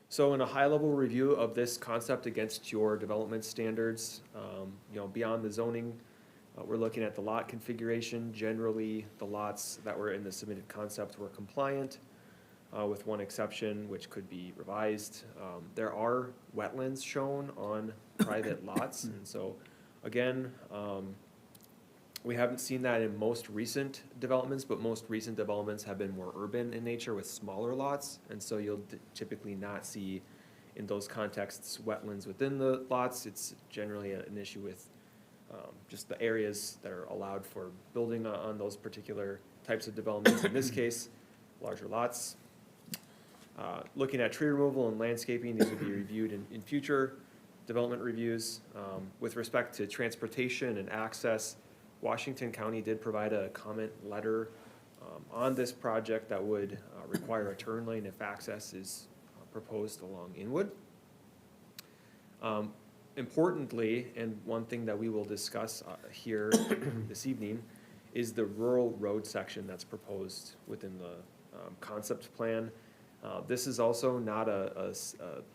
So in a high-level review of this concept against your development standards, beyond the zoning, we're looking at the lot configuration. Generally, the lots that were in the submitted concept were compliant, with one exception, which could be revised. There are wetlands shown on private lots, and so, again, we haven't seen that in most recent developments, but most recent developments have been more urban in nature with smaller lots, and so you'll typically not see in those contexts wetlands within the lots. It's generally an issue with just the areas that are allowed for building on those particular types of developments. In this case, larger lots. Looking at tree removal and landscaping, these will be reviewed in future development reviews. With respect to transportation and access, Washington County did provide a comment letter on this project that would require a turn lane if access is proposed along Inwood. Importantly, and one thing that we will discuss here this evening, is the rural road section that's proposed within the concept plan. This is also not a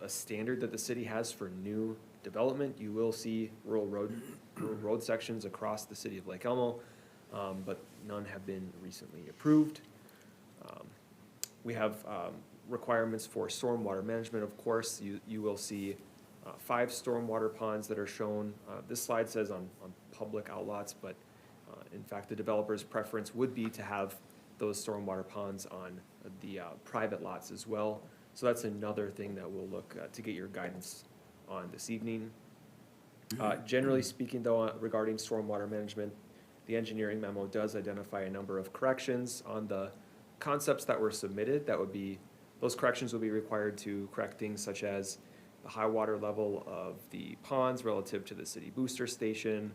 standard that the city has for new development. You will see rural road sections across the city of Lake Elmo, but none have been recently approved. We have requirements for stormwater management, of course. You will see 5 stormwater ponds that are shown. This slide says on public outlots, but in fact the developer's preference would be to have those stormwater ponds on the private lots as well. So that's another thing that we'll look to get your guidance on this evening. Generally speaking though, regarding stormwater management, the engineering memo does identify a number of corrections on the concepts that were submitted. Those corrections will be required to correct things such as the high water level of the ponds relative to the city booster station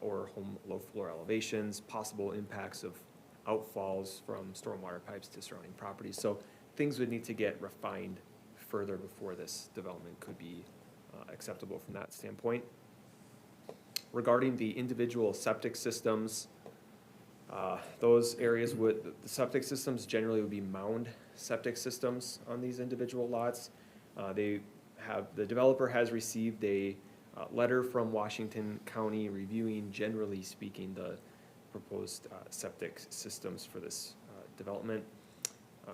or home low floor elevations, possible impacts of outfalls from stormwater pipes to surrounding properties. So things would need to get refined further before this development could be acceptable from that standpoint. Regarding the individual septic systems, those areas the septic systems generally would be mound septic systems on these individual lots. The developer has received a letter from Washington County reviewing, generally speaking, the proposed septic systems for this development.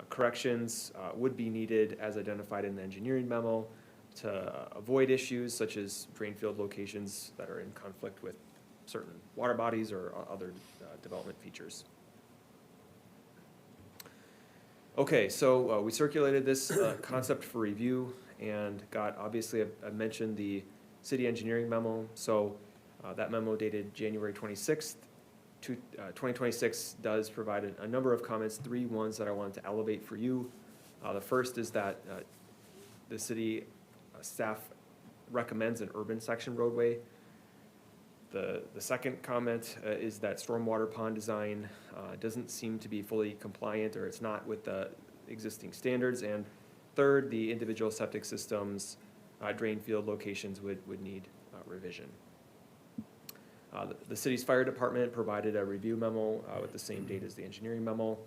Corrections would be needed as identified in the engineering memo to avoid issues such as drain field locations that are in conflict with certain water bodies or other development features. Okay, so we circulated this concept for review and got, obviously, I mentioned the city engineering memo. So that memo dated January 26th, 2026 does provide a number of comments, 3 ones that I wanted to elevate for you. The first is that the city staff recommends an urban section roadway. The second comment is that stormwater pond design doesn't seem to be fully compliant, or it's not with the existing standards. And third, the individual septic systems, drain field locations would need revision. The city's fire department provided a review memo with the same date as the engineering memo.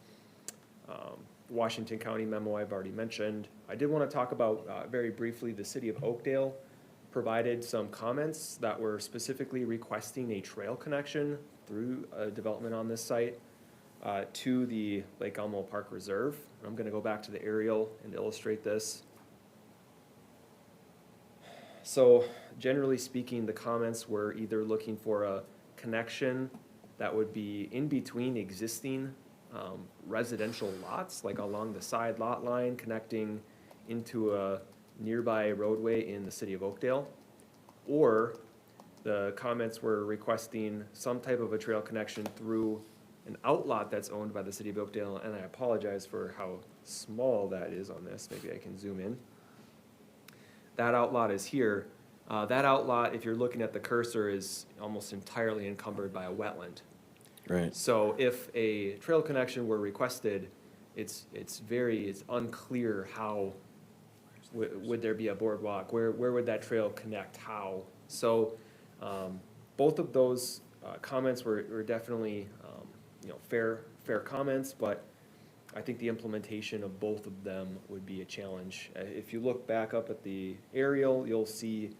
Washington County memo I've already mentioned. I did want to talk about very briefly the city of Oakdale provided some comments that were specifically requesting a trail connection through a development on this site to the Lake Elmo Park Reserve. I'm going to go back to the aerial and illustrate this. So generally speaking, the comments were either looking for a connection that would be in between existing residential lots, like along the side lot line, connecting into a nearby roadway in the city of Oakdale, or the comments were requesting some type of a trail connection through an outlot that's owned by the city of Oakdale, and I apologize for how small that is on this. Maybe I can zoom in. That outlot is here. That outlot, if you're looking at the cursor, is almost entirely encumbered by a wetland. Right. So if a trail connection were requested, it's unclear how, would there be a boardwalk? Where would that trail connect? How? So both of those comments were definitely fair comments, but I think the implementation of both of them would be a challenge. If you look back up at the aerial, you'll see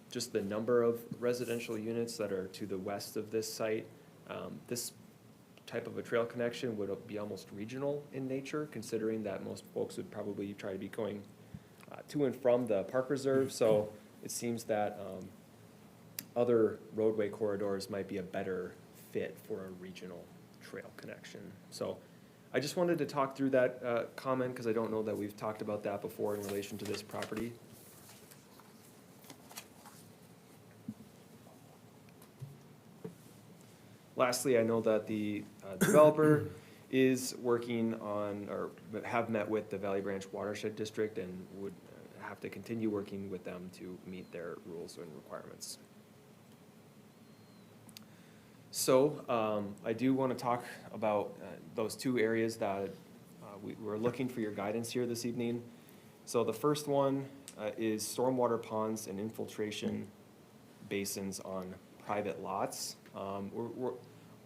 just the number of residential units that are to the west of this site. This type of a trail connection would be almost regional in nature, considering that most folks would probably try to be going to and from the park reserve. So it seems that other roadway corridors might be a better fit for a regional trail connection. So I just wanted to talk through that comment because I don't know that we've talked about that before in relation to this property. Lastly, I know that the developer is working on, or have met with the Valley Branch Watershed District and would have to continue working with them to meet their rules and requirements. So I do want to talk about those 2 areas that we're looking for your guidance here this evening. So the first one is stormwater ponds and infiltration basins on private lots.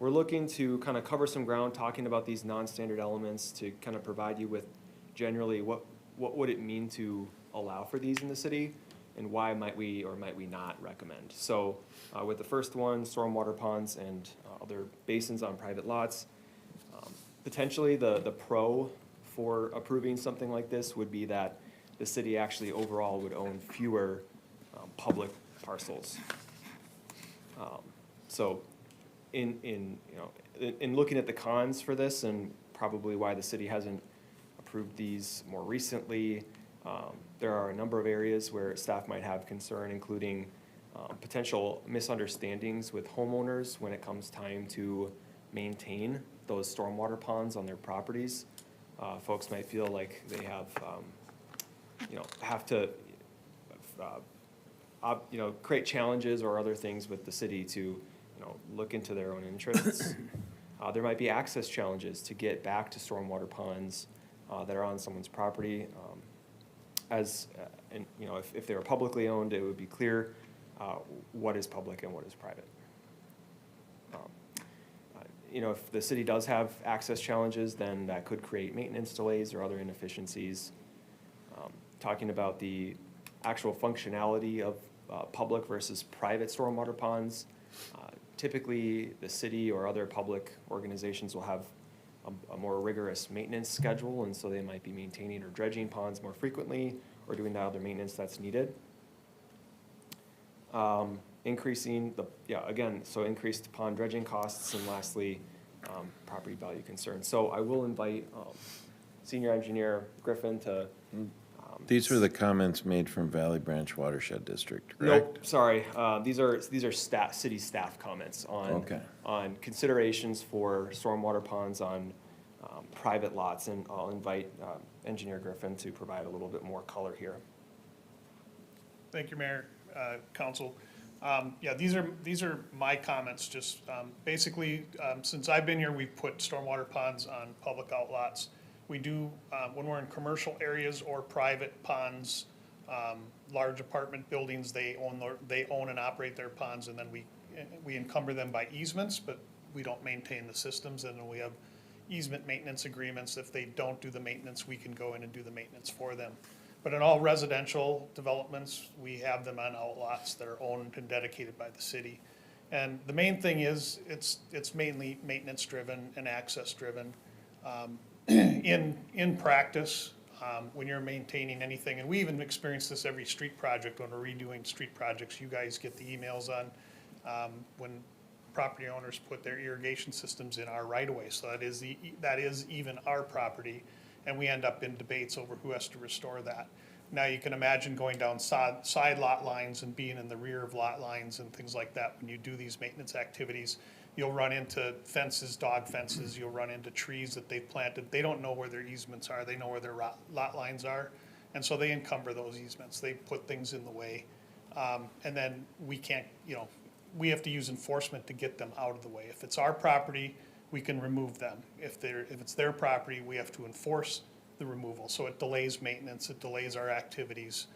We're looking to kind of cover some ground talking about these non-standard elements to kind of provide you with generally what would it mean to allow for these in the city, and why might we or might we not recommend. So with the first one, stormwater ponds and other basins on private lots, potentially the pro for approving something like this would be that the city actually overall would own fewer public parcels. So in looking at the cons for this, and probably why the city hasn't approved these more recently, there are a number of areas where staff might have concern, including potential misunderstandings with homeowners when it comes time to maintain those stormwater ponds on their properties. Folks might feel like they have to create challenges or other things with the city to look into their own interests. There might be access challenges to get back to stormwater ponds that are on someone's property. And you know, if they were publicly owned, it would be clear what is public and what is private. You know, if the city does have access challenges, then that could create maintenance delays or other inefficiencies. Talking about the actual functionality of public versus private stormwater ponds, typically the city or other public organizations will have a more rigorous maintenance schedule, and so they might be maintaining or dredging ponds more frequently or doing that other maintenance that's needed. Increasing so increased pond dredging costs, and lastly, property value concerns. So I will invite Senior Engineer Griffin to. These were the comments made from Valley Branch Watershed District, correct? Nope, sorry. These are city staff comments on considerations for stormwater ponds on private lots, and I'll invite Engineer Griffin to provide a little bit more color here. Thank you, Mayor, Council. Yeah, these are my comments, just basically, since I've been here, we've put stormwater ponds on public outlots. We do, when we're in commercial areas or private ponds, large apartment buildings, they own and operate their ponds, and then we encumber them by easements, but we don't maintain the systems, and then we have easement maintenance agreements. If they don't do the maintenance, we can go in and do the maintenance for them. But in all residential developments, we have them on outlots that are owned and dedicated by the city. And the main thing is, it's mainly maintenance driven and access driven. In practice, when you're maintaining anything, and we even experience this every street project when we're redoing street projects, you guys get the emails on when property owners put their irrigation systems in our right of way. So that is even our property, and we end up in debates over who has to restore that. Now you can imagine going down side lot lines and being in the rear of lot lines and things like that. When you do these maintenance activities, you'll run into fences, dog fences, you'll run into trees that they've planted. They don't know where their easements are, they know where their lot lines are, and so they encumber those easements. They put things in the way, and then we can't, we have to use enforcement to get them out of the way. If it's our property, we can remove them. If it's their property, we have to enforce the removal. So it delays maintenance, it delays our activities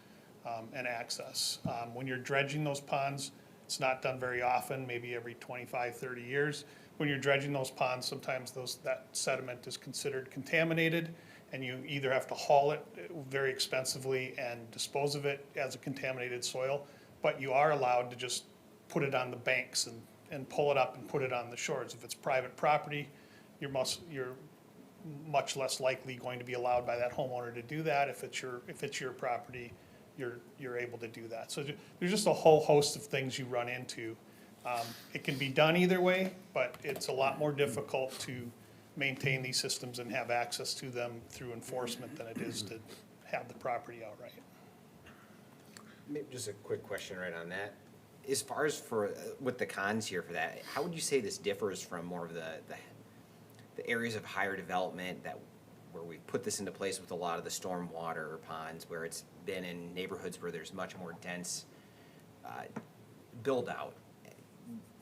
and access. When you're dredging those ponds, it's not done very often, maybe every 25, 30 years. When you're dredging those ponds, sometimes that sediment is considered contaminated, and you either have to haul it very expensively and dispose of it as a contaminated soil, but you are allowed to just put it on the banks and pull it up and put it on the shores. If it's private property, you're much less likely going to be allowed by that homeowner to do that. If it's your property, you're able to do that. So there's just a whole host of things you run into. It can be done either way, but it's a lot more difficult to maintain these systems and have access to them through enforcement than it is to have the property outright. Maybe just a quick question right on that. As far as with the cons here for that, how would you say this differs from more of the areas of higher development where we put this into place with a lot of the storm water ponds, where it's been in neighborhoods where there's much more dense build out?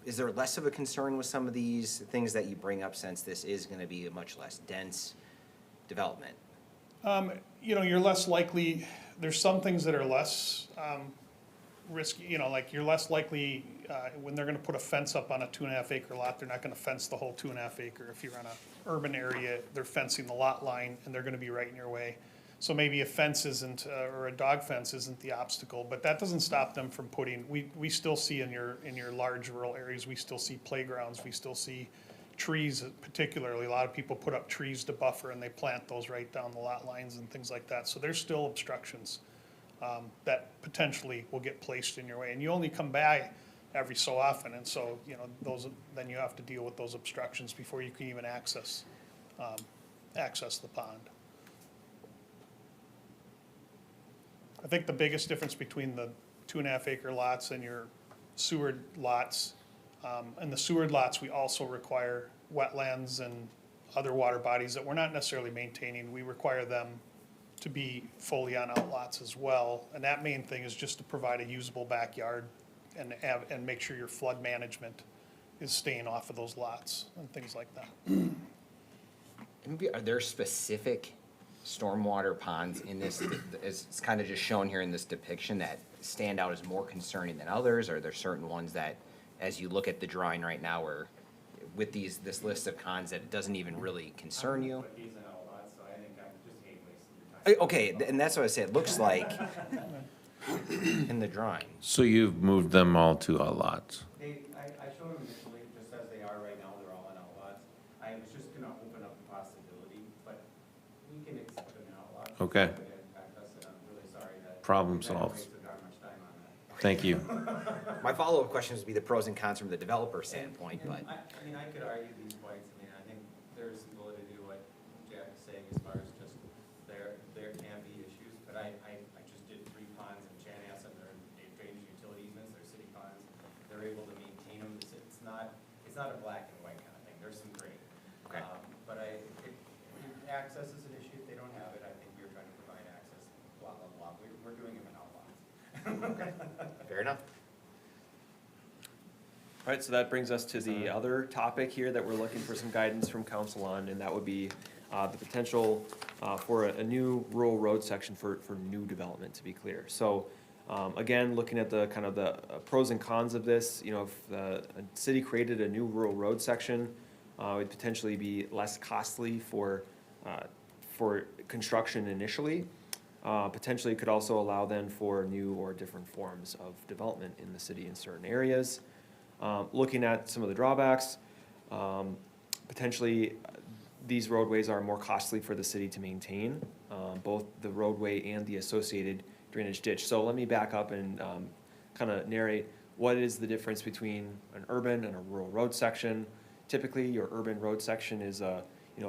Is there less of a concern with some of these things that you bring up, since this is going to be a much less dense development? You're less likely, there's some things that are less risky, like you're less likely, when they're gonna put a fence up on a 2.5 acre lot, they're not gonna fence the whole 2.5 acre. If you're on an urban area, they're fencing the lot line and they're gonna be right in your way. So maybe a fence isn't, or a dog fence isn't the obstacle, but that doesn't stop them from putting, we still see in your large rural areas, we still see playgrounds, we still see trees particularly. A lot of people put up trees to buffer and they plant those right down the lot lines and things like that. So there's still obstructions that potentially will get placed in your way. And you only come by every so often, and so, then you have to deal with those obstructions before you can even access the pond. I think the biggest difference between the 2.5 acre lots and your sewered lots, and the sewered lots, we also require wetlands and other water bodies that we're not necessarily maintaining. We require them to be fully on outlots as well. And that main thing is just to provide a usable backyard and make sure your flood management is staying off of those lots and things like that. Maybe, are there specific stormwater ponds in this, it's kind of just shown here in this depiction, that stand out as more concerning than others? Or are there certain ones that, as you look at the drawing right now, or with this list of cons, that it doesn't even really concern you? Okay, and that's what I said, it looks like in the drawing. So you've moved them all to outlots? I showed them initially, just as they are right now, they're all in outlots. I was just gonna open up the possibility, but we can accept them in outlots. Okay. I'm really sorry that. Problem that solved. wasted our much time on that. Thank you. My follow-up questions would be the pros and cons from the developer standpoint, but. I mean, I could argue these points. I mean, I think there's some validity to what Jack is saying as far as just there can be issues, but I just did 3 ponds in Chanhassen. They're drainage utility easements, they're city ponds. They're able to maintain them. It's not a black and white kind of thing. There's some gray. Okay. But if access is an issue, if they don't have it, I think we're trying to provide access, blah, blah, blah. We're doing them in outlots. Fair enough. All right, so that brings us to the other topic here that we're looking for some guidance from council on, and that would be the potential for a new rural road section for new development, to be clear. So again, looking at the kind of the pros and cons of this, you know, if a city created a new rural road section, it would potentially be less costly for construction initially. Potentially could also allow then for new or different forms of development in the city in certain areas. Looking at some of the drawbacks, potentially these roadways are more costly for the city to maintain, both the roadway and the associated drainage ditch. So let me back up and kind of narrate what is the difference between an urban and a rural road section. Typically, your urban road section is a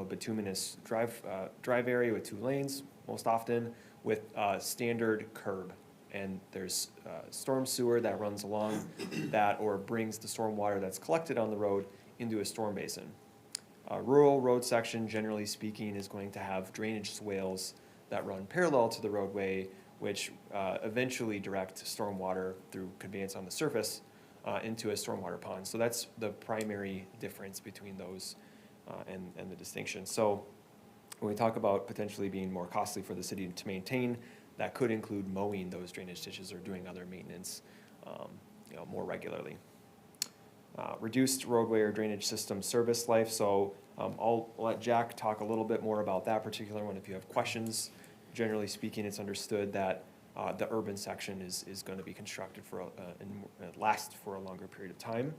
bituminous drive area with 2 lanes, most often, with standard curb. And there's storm sewer that runs along that or brings the storm water that's collected on the road into a storm basin. A rural road section, generally speaking, is going to have drainage swales that run parallel to the roadway, which eventually direct storm water through conveyance on the surface into a stormwater pond. So that's the primary difference between those and the distinction. So when we talk about potentially being more costly for the city to maintain, that could include mowing those drainage ditches or doing other maintenance more regularly. Reduced roadway or drainage system service life. So I'll let Jack talk a little bit more about that particular one if you have questions. Generally speaking, it's understood that the urban section is going to be constructed and last for a longer period of time.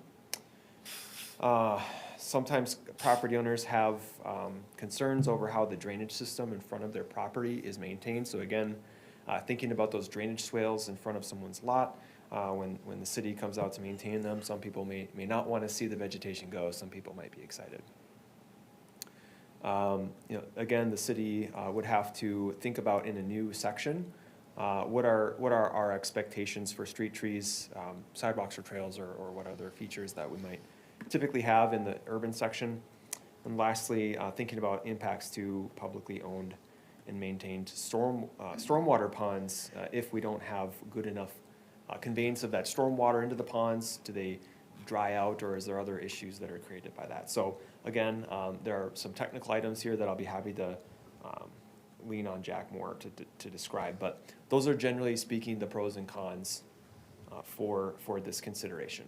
Sometimes property owners have concerns over how the drainage system in front of their property is maintained. So again, thinking about those drainage swales in front of someone's lot, when the city comes out to maintain them, some people may not want to see the vegetation go. Some people might be excited. Again, the city would have to think about in a new section, what are our expectations for street trees, sidewalks or trails, or what other features that we might typically have in the urban section. And lastly, thinking about impacts to publicly owned and maintained stormwater ponds. If we don't have good enough conveyance of that stormwater into the ponds, do they dry out, or is there other issues that are created by that? So again, there are some technical items here that I'll be happy to lean on Jack more to describe, but those are generally speaking the pros and cons for this consideration.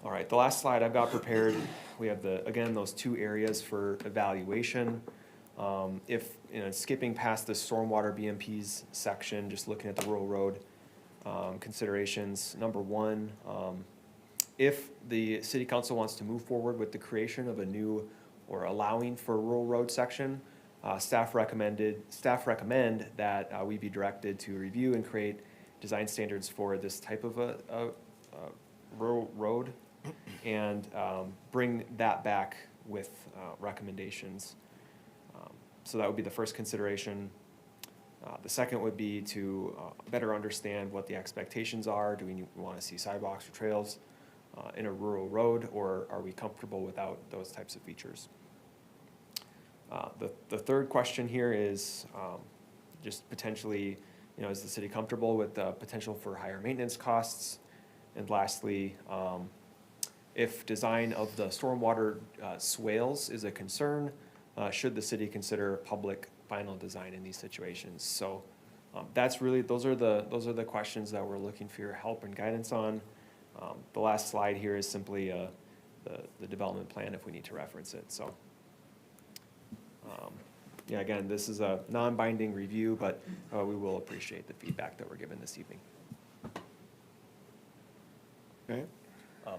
All right, the last slide I've got prepared, we have again those 2 areas for evaluation. If skipping past the stormwater BMPs section, just looking at the rural road considerations. Number 1, if the city council wants to move forward with the creation of a new or allowing for a rural road section, staff recommend that we be directed to review and create design standards for this type of a rural road and bring that back with recommendations. So that would be the first consideration. The second would be to better understand what the expectations are. Do we want to see sidewalks or trails in a rural road, or are we comfortable without those types of features? The third question here is just potentially, is the city comfortable with the potential for higher maintenance costs And lastly, if design of the stormwater swales is a concern, should the city consider public final design in these situations? So that's really, those are the questions that we're looking for your help and guidance on. The last slide here is simply the development plan if we need to reference it, so. Yeah, again, this is a non-binding review, but we will appreciate the feedback that we're given this evening. Okay.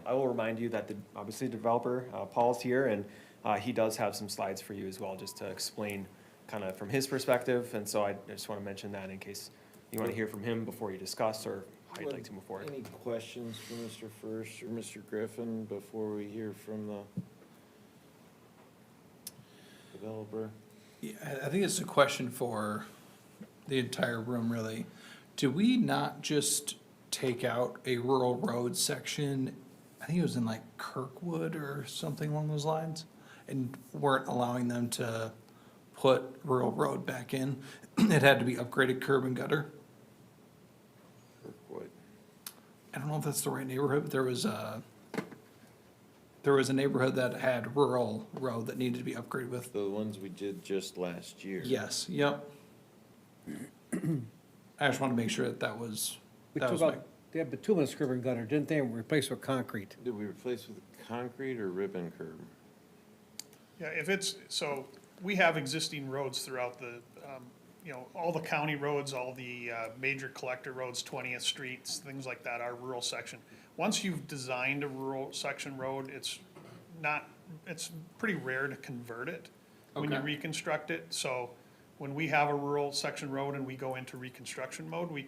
I will remind you that obviously developer, Paul's here, and he does have some slides for you as well, just to explain kind of from his perspective, and so I just want to mention that in case you want to hear from him before you discuss, or how you'd like to move forward. Any questions for Mr. First or Mr. Griffin before we hear from the developer? Yeah, I think it's a question for the entire room, really. Do we not just take out a rural road section? I think it was in like Kirkwood or something along those lines, and weren't allowing them to put rural road back in. It had to be upgraded curb and gutter. Kirkwood. I don't know if that's the right neighborhood, but there was a neighborhood that had rural road that needed to be upgraded with. The ones we did just last year. Yes, yep. I just want to make sure that was. We that took was my- out, they had bituminous curb and gutter, didn't they, and replaced with concrete? Did we replace with concrete or ribbon curb? Yeah, if it's, so we have existing roads throughout the, all the county roads, all the major collector roads, 20th Streets, things like that, our rural section. Once you've designed a rural section road, it's pretty rare to convert it when you Okay. reconstruct it. So when we have a rural section road and we go into reconstruction mode, we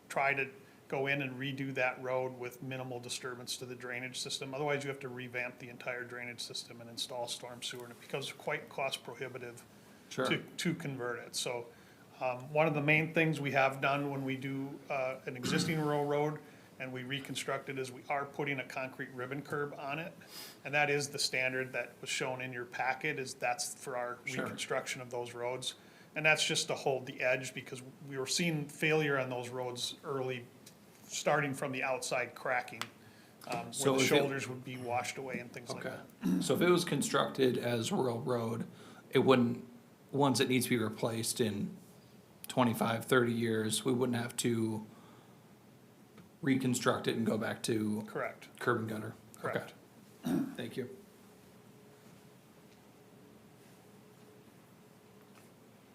try to go in and redo that road with minimal disturbance to the drainage system. Otherwise, you have to revamp the entire drainage system and install storm sewer, and it becomes quite cost prohibitive Sure. to convert it. So one of the main things we have done when we do an existing rural road and we reconstruct it is we are putting a concrete ribbon curb on it. And that is the standard that was shown in your packet, is that's for our Sure. reconstruction of those roads. And that's just to hold the edge, because we were seeing failure on those roads early, starting from the outside cracking, So where the if it- shoulders would be washed away and things like Okay, that. so if it was constructed as rural road, it wouldn't, once it needs to be replaced in 25, 30 years, we wouldn't have to reconstruct it and go back to Correct, curb and gutter? Okay. correct. Thank you.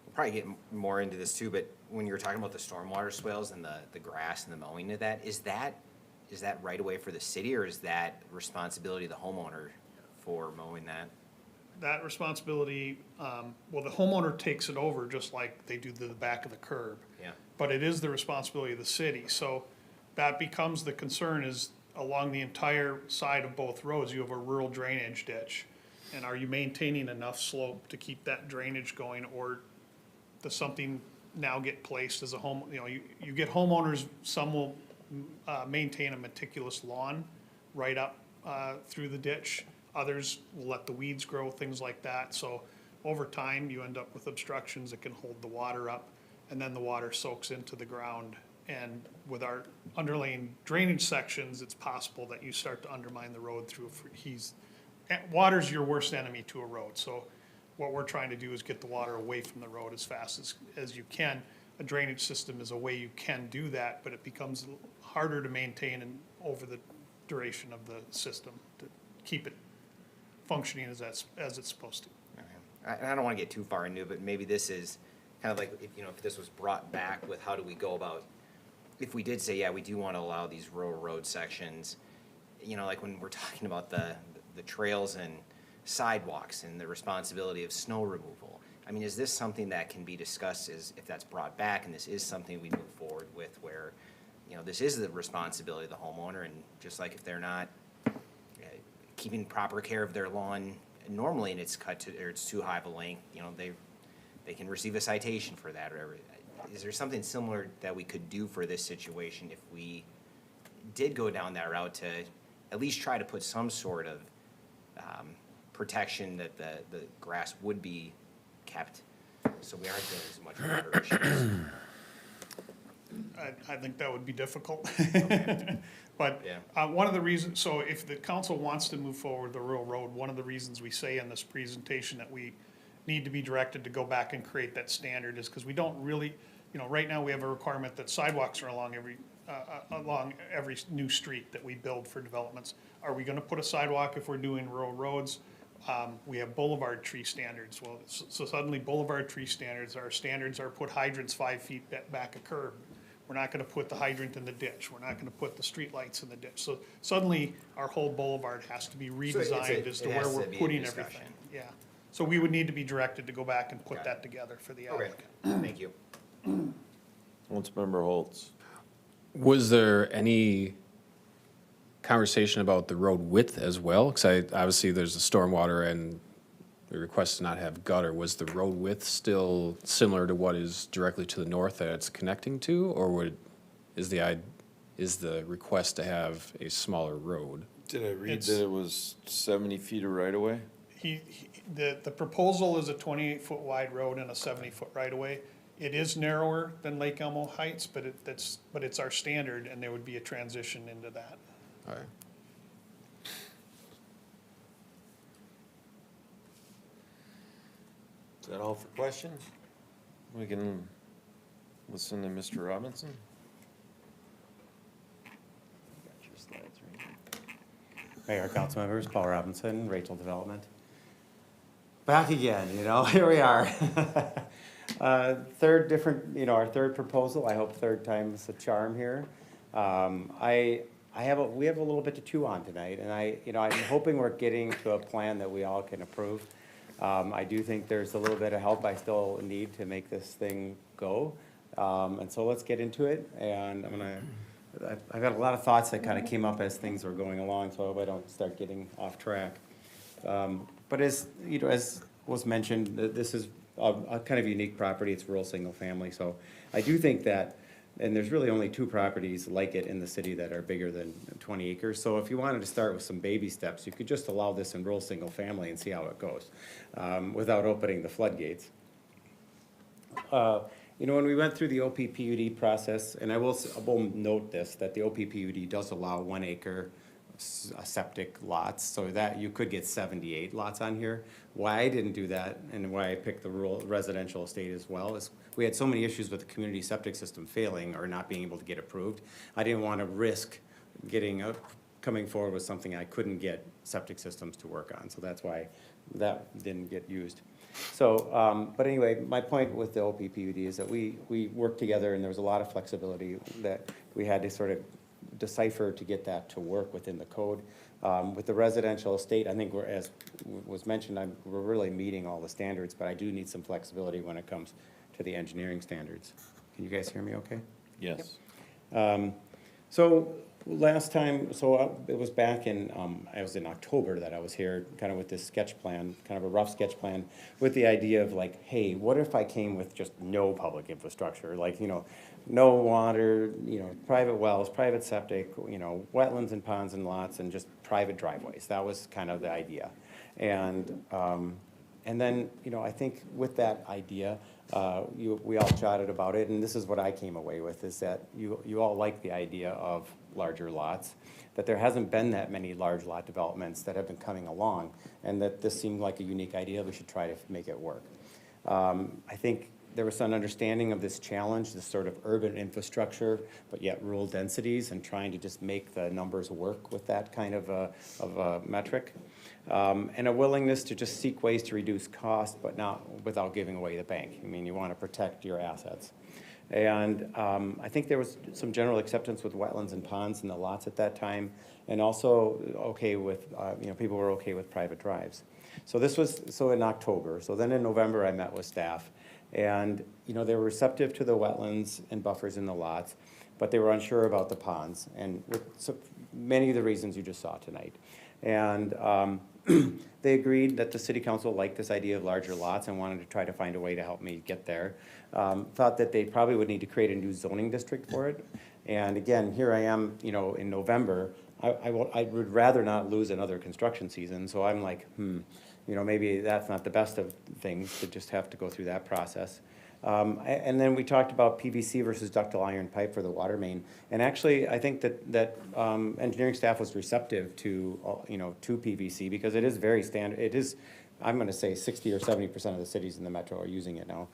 We'll probably get more into this too, but when you were talking about the stormwater swales and the grass and the mowing of that, is that right away for the city, or is that responsibility of the homeowner for mowing that? That responsibility, well, the homeowner takes it over just like they do the back of the curb. Yeah. But it is the responsibility of the city, so that becomes the concern, is along the entire side of both roads, you have a rural drainage ditch. And are you maintaining enough slope to keep that drainage going, or does something now get placed as a home, you get homeowners, some will maintain a meticulous lawn right up through the ditch. Others will let the weeds grow, things like that. So over time, you end up with obstructions that can hold the water up, and then the water soaks into the ground. And with our underlying drainage sections, it's possible that you start to undermine the road through, water's your worst enemy to a road. So what we're trying to do is get the water away from the road as fast as you can. A drainage system is a way you can do that, but it becomes harder to maintain and over the duration of the system to keep it functioning as it's supposed to. Okay. I don't want to get too far into it, but maybe this is kind of like, if this was brought back with how do we go about, if we did say, yeah, we do want to allow these rural road sections, like when we're talking about the trails and sidewalks and the responsibility of snow removal. I mean, is this something that can be discussed as if that's brought back, and this is something we move forward with, where, this is the responsibility of the homeowner, and just like if they're not keeping proper care of their lawn normally, and it's cut to, or it's too high of a length, they can receive a citation for that or whatever. Is there something similar that we could do for this situation if we did go down that route to at least try to put some sort of protection that the grass would be kept, so we aren't getting as much water issues? I think that would be difficult. But Yeah. one of the reasons, so if the council wants to move forward with the rural road, one of the reasons we say in this presentation that we need to be directed to go back and create that standard is because we don't really, right now we have a requirement that sidewalks are along every new street that we build for developments. Are we gonna put a sidewalk if we're doing rural roads? We have boulevard tree standards. Well, so suddenly boulevard tree standards, our standards are put hydrants 5 feet back a curb. We're not gonna put the hydrant in the ditch. We're not gonna put the street lights in the ditch. So suddenly, our whole boulevard has to be redesigned as to it where has we're to be a putting discussion. everything. Yeah. So we would need to be directed to go back and put Okay. that together for the Okay, applicant. thank you. Councilmember Holtz. Was there any conversation about the road width as well? Because obviously there's the stormwater and the request to not have gutter. Was the road width still similar to what is directly to the north that it's connecting to? Or is the request to have a smaller road? Did I read It's- that it was 70 feet of right of way? The proposal is a 28-foot wide road and a 70-foot right-of-way. It is narrower than Lake Elmo Heights, but it's our standard, and there would be a transition into that. All right. Is that all for questions? We can listen to Mr. Robinson. Mayor, council members, Paul Robinson, Rachel Development. Back again, here we are. Third different, our third proposal. I hope third time's a charm here. we have a little bit to chew on tonight, and I'm hoping we're getting to a plan that we all can approve. I do think there's a little bit of help I still need to make this thing go. And so let's get into it, and I've got a lot of thoughts that kind of came up as things were going along, so I hope I don't start getting off track. But as was mentioned, this is a kind of unique property. It's rural single family, so I do think that, and there's really only 2 properties like it in the city that are bigger than 20 acres. So if you wanted to start with some baby steps, you could just allow this in rural single family and see how it goes, without opening the floodgates. When we went through the OPPUD process, and I will note this, that the OPPUD does allow 1 acre septic lots, so that you could get 78 lots on here. Why I didn't do that, and why I picked the rural residential estate as well, is we had so many issues with the community septic system failing or not being able to get approved. I didn't want to risk coming forward with something I couldn't get septic systems to work on, so that's why that didn't get used. So, but anyway, my point with the OPPUD is that we worked together, and there was a lot of flexibility that we had to sort of decipher to get that to work within the code. With the residential estate, I think as was mentioned, we're really meeting all the standards, but I do need some flexibility when it comes to the engineering standards. Can you guys hear me okay? Yes. So last time, it was back in, I was in October that I was here, kind of with this sketch plan, kind of a rough sketch plan, with the idea of like, hey, what if I came with just no public infrastructure, like, no water, private wells, private septic, wetlands and ponds and lots, and just private driveways. That was kind of the idea. And then, I think with that idea, we all chatted about it, and this is what I came away with, is that you all like the idea of larger lots, that there hasn't been that many large lot developments that have been coming along, and that this seemed like a unique idea. We should try to make it work. I think there was some understanding of this challenge, this sort of urban infrastructure, but yet rural densities, and trying to just make the numbers work with that kind of a metric. And a willingness to just seek ways to reduce cost, but not without giving away the bank. I mean, you want to protect your assets. And I think there was some general acceptance with wetlands and ponds in the lots at that time, and also okay with, people were okay with private drives. So this was, in October. So then in November, I met with staff, and, they were receptive to the wetlands and buffers in the lots, but they were unsure about the ponds, and with many of the reasons you just saw tonight. And they agreed that the city council liked this idea of larger lots and wanted to try to find a way to help me get there. Thought that they probably would need to create a new zoning district for it. And again, here I am, in November. I would rather not lose another construction season, so I'm like, maybe that's not the best of things to just have to go through that process. And then we talked about PVC versus ductile iron pipe for the water main. And actually, I think that engineering staff was receptive to, to PVC because it is very standard. It is, I'm gonna say 60 or 70% of the cities in the metro are using it now.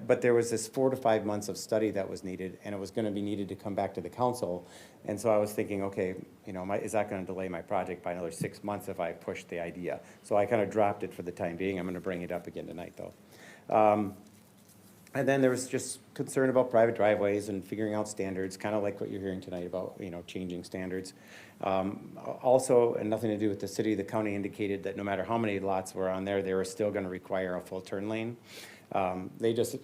But there was this 4 to 5 months of study that was needed, and it was gonna be needed to come back to the council. And so I was thinking, okay, is that gonna delay my project by another 6 months if I push the idea? So I kind of dropped it for the time being. I'm gonna bring it up again tonight, though. And then there was just concern about private driveways and figuring out standards, kind of like what you're hearing tonight about, changing standards. Also, and nothing to do with the city, the county indicated that no matter how many lots were on there, they were still gonna require a full turn lane. They just,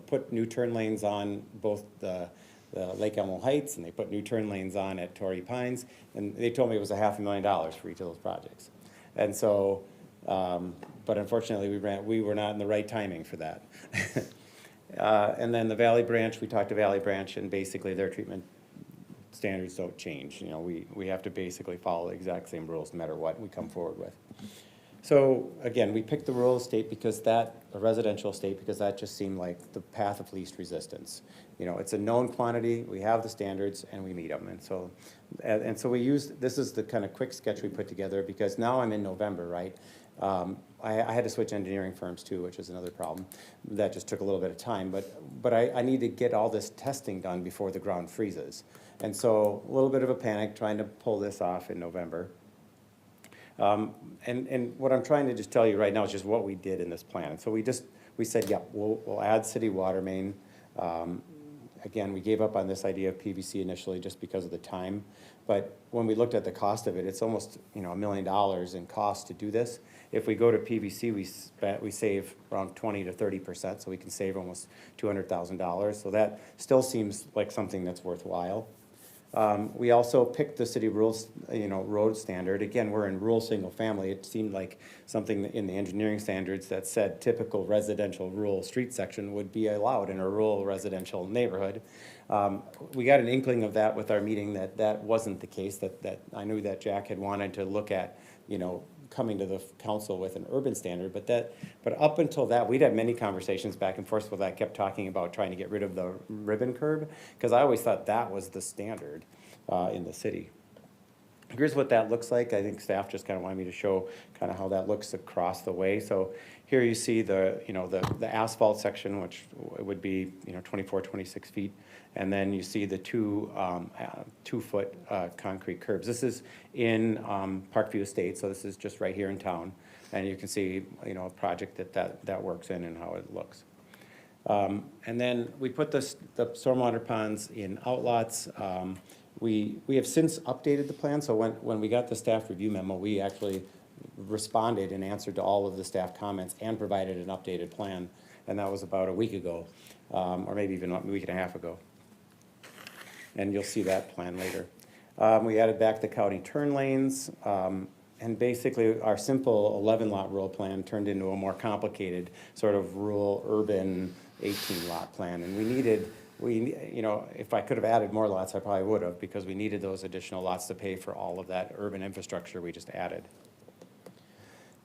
put new turn lanes on both the Lake Elmo Heights, and they put new turn lanes on at Torrey Pines, and they told me it was $500,000 for each of those projects. And so, but unfortunately, we were not in the right timing for that. And then the Valley Branch, we talked to Valley Branch, and basically their treatment standards don't change. We have to basically follow the exact same rules no matter what we come forward with. So again, we picked the rural estate because a residential estate, because that just seemed like the path of least resistance. It's a known quantity, we have the standards, and we meet them. And so we used, this is the kind of quick sketch we put together, because now I'm in November, right? I had to switch engineering firms too, which is another problem. That just took a little bit of time, but I need to get all this testing done before the ground freezes. And so a little bit of a panic trying to pull this off in November. And what I'm trying to just tell you right now is just what we did in this plan. And so we said, yeah, we'll add city water main. Again, we gave up on this idea of PVC initially just because of the time. But when we looked at the cost of it, it's almost $1 million in cost to do this. If we go to PVC, we save around 20 to 30%, so we can save almost $200,000. So that still seems like something that's worthwhile. We also picked the city rules, road standard. Again, we're in rural single family. It seemed like something in the engineering standards that said typical residential rural street section would be allowed in a rural residential neighborhood. We got an inkling of that with our meeting that wasn't the case, that I knew that Jack had wanted to look at, coming to the council with an urban standard, but up until that, we'd had many conversations back and forth with that, kept talking about trying to get rid of the ribbon curb, because I always thought that was the standard in the city. Here's what that looks like. I think staff just kind of wanted me to show kind of how that looks across the way. So here you see the asphalt section, which would be 24, 26 feet. And then you see the 2-foot concrete curbs. This is in Parkview Estates, so this is just right here in town. And you can see, a project that works in and how it looks. And then we put the stormwater ponds in outlots. We have since updated the plan, so when we got the staff review memo, we actually responded and answered to all of the staff comments and provided an updated plan, and that was about a week ago, or maybe even a week and a half ago. And you'll see that plan later. We added back the county turn lanes, and basically our simple 11-lot rural plan turned into a more complicated sort of rural urban 18-lot plan, and if I could have added more lots, I probably would have, because we needed those additional lots to pay for all of that urban infrastructure we just added.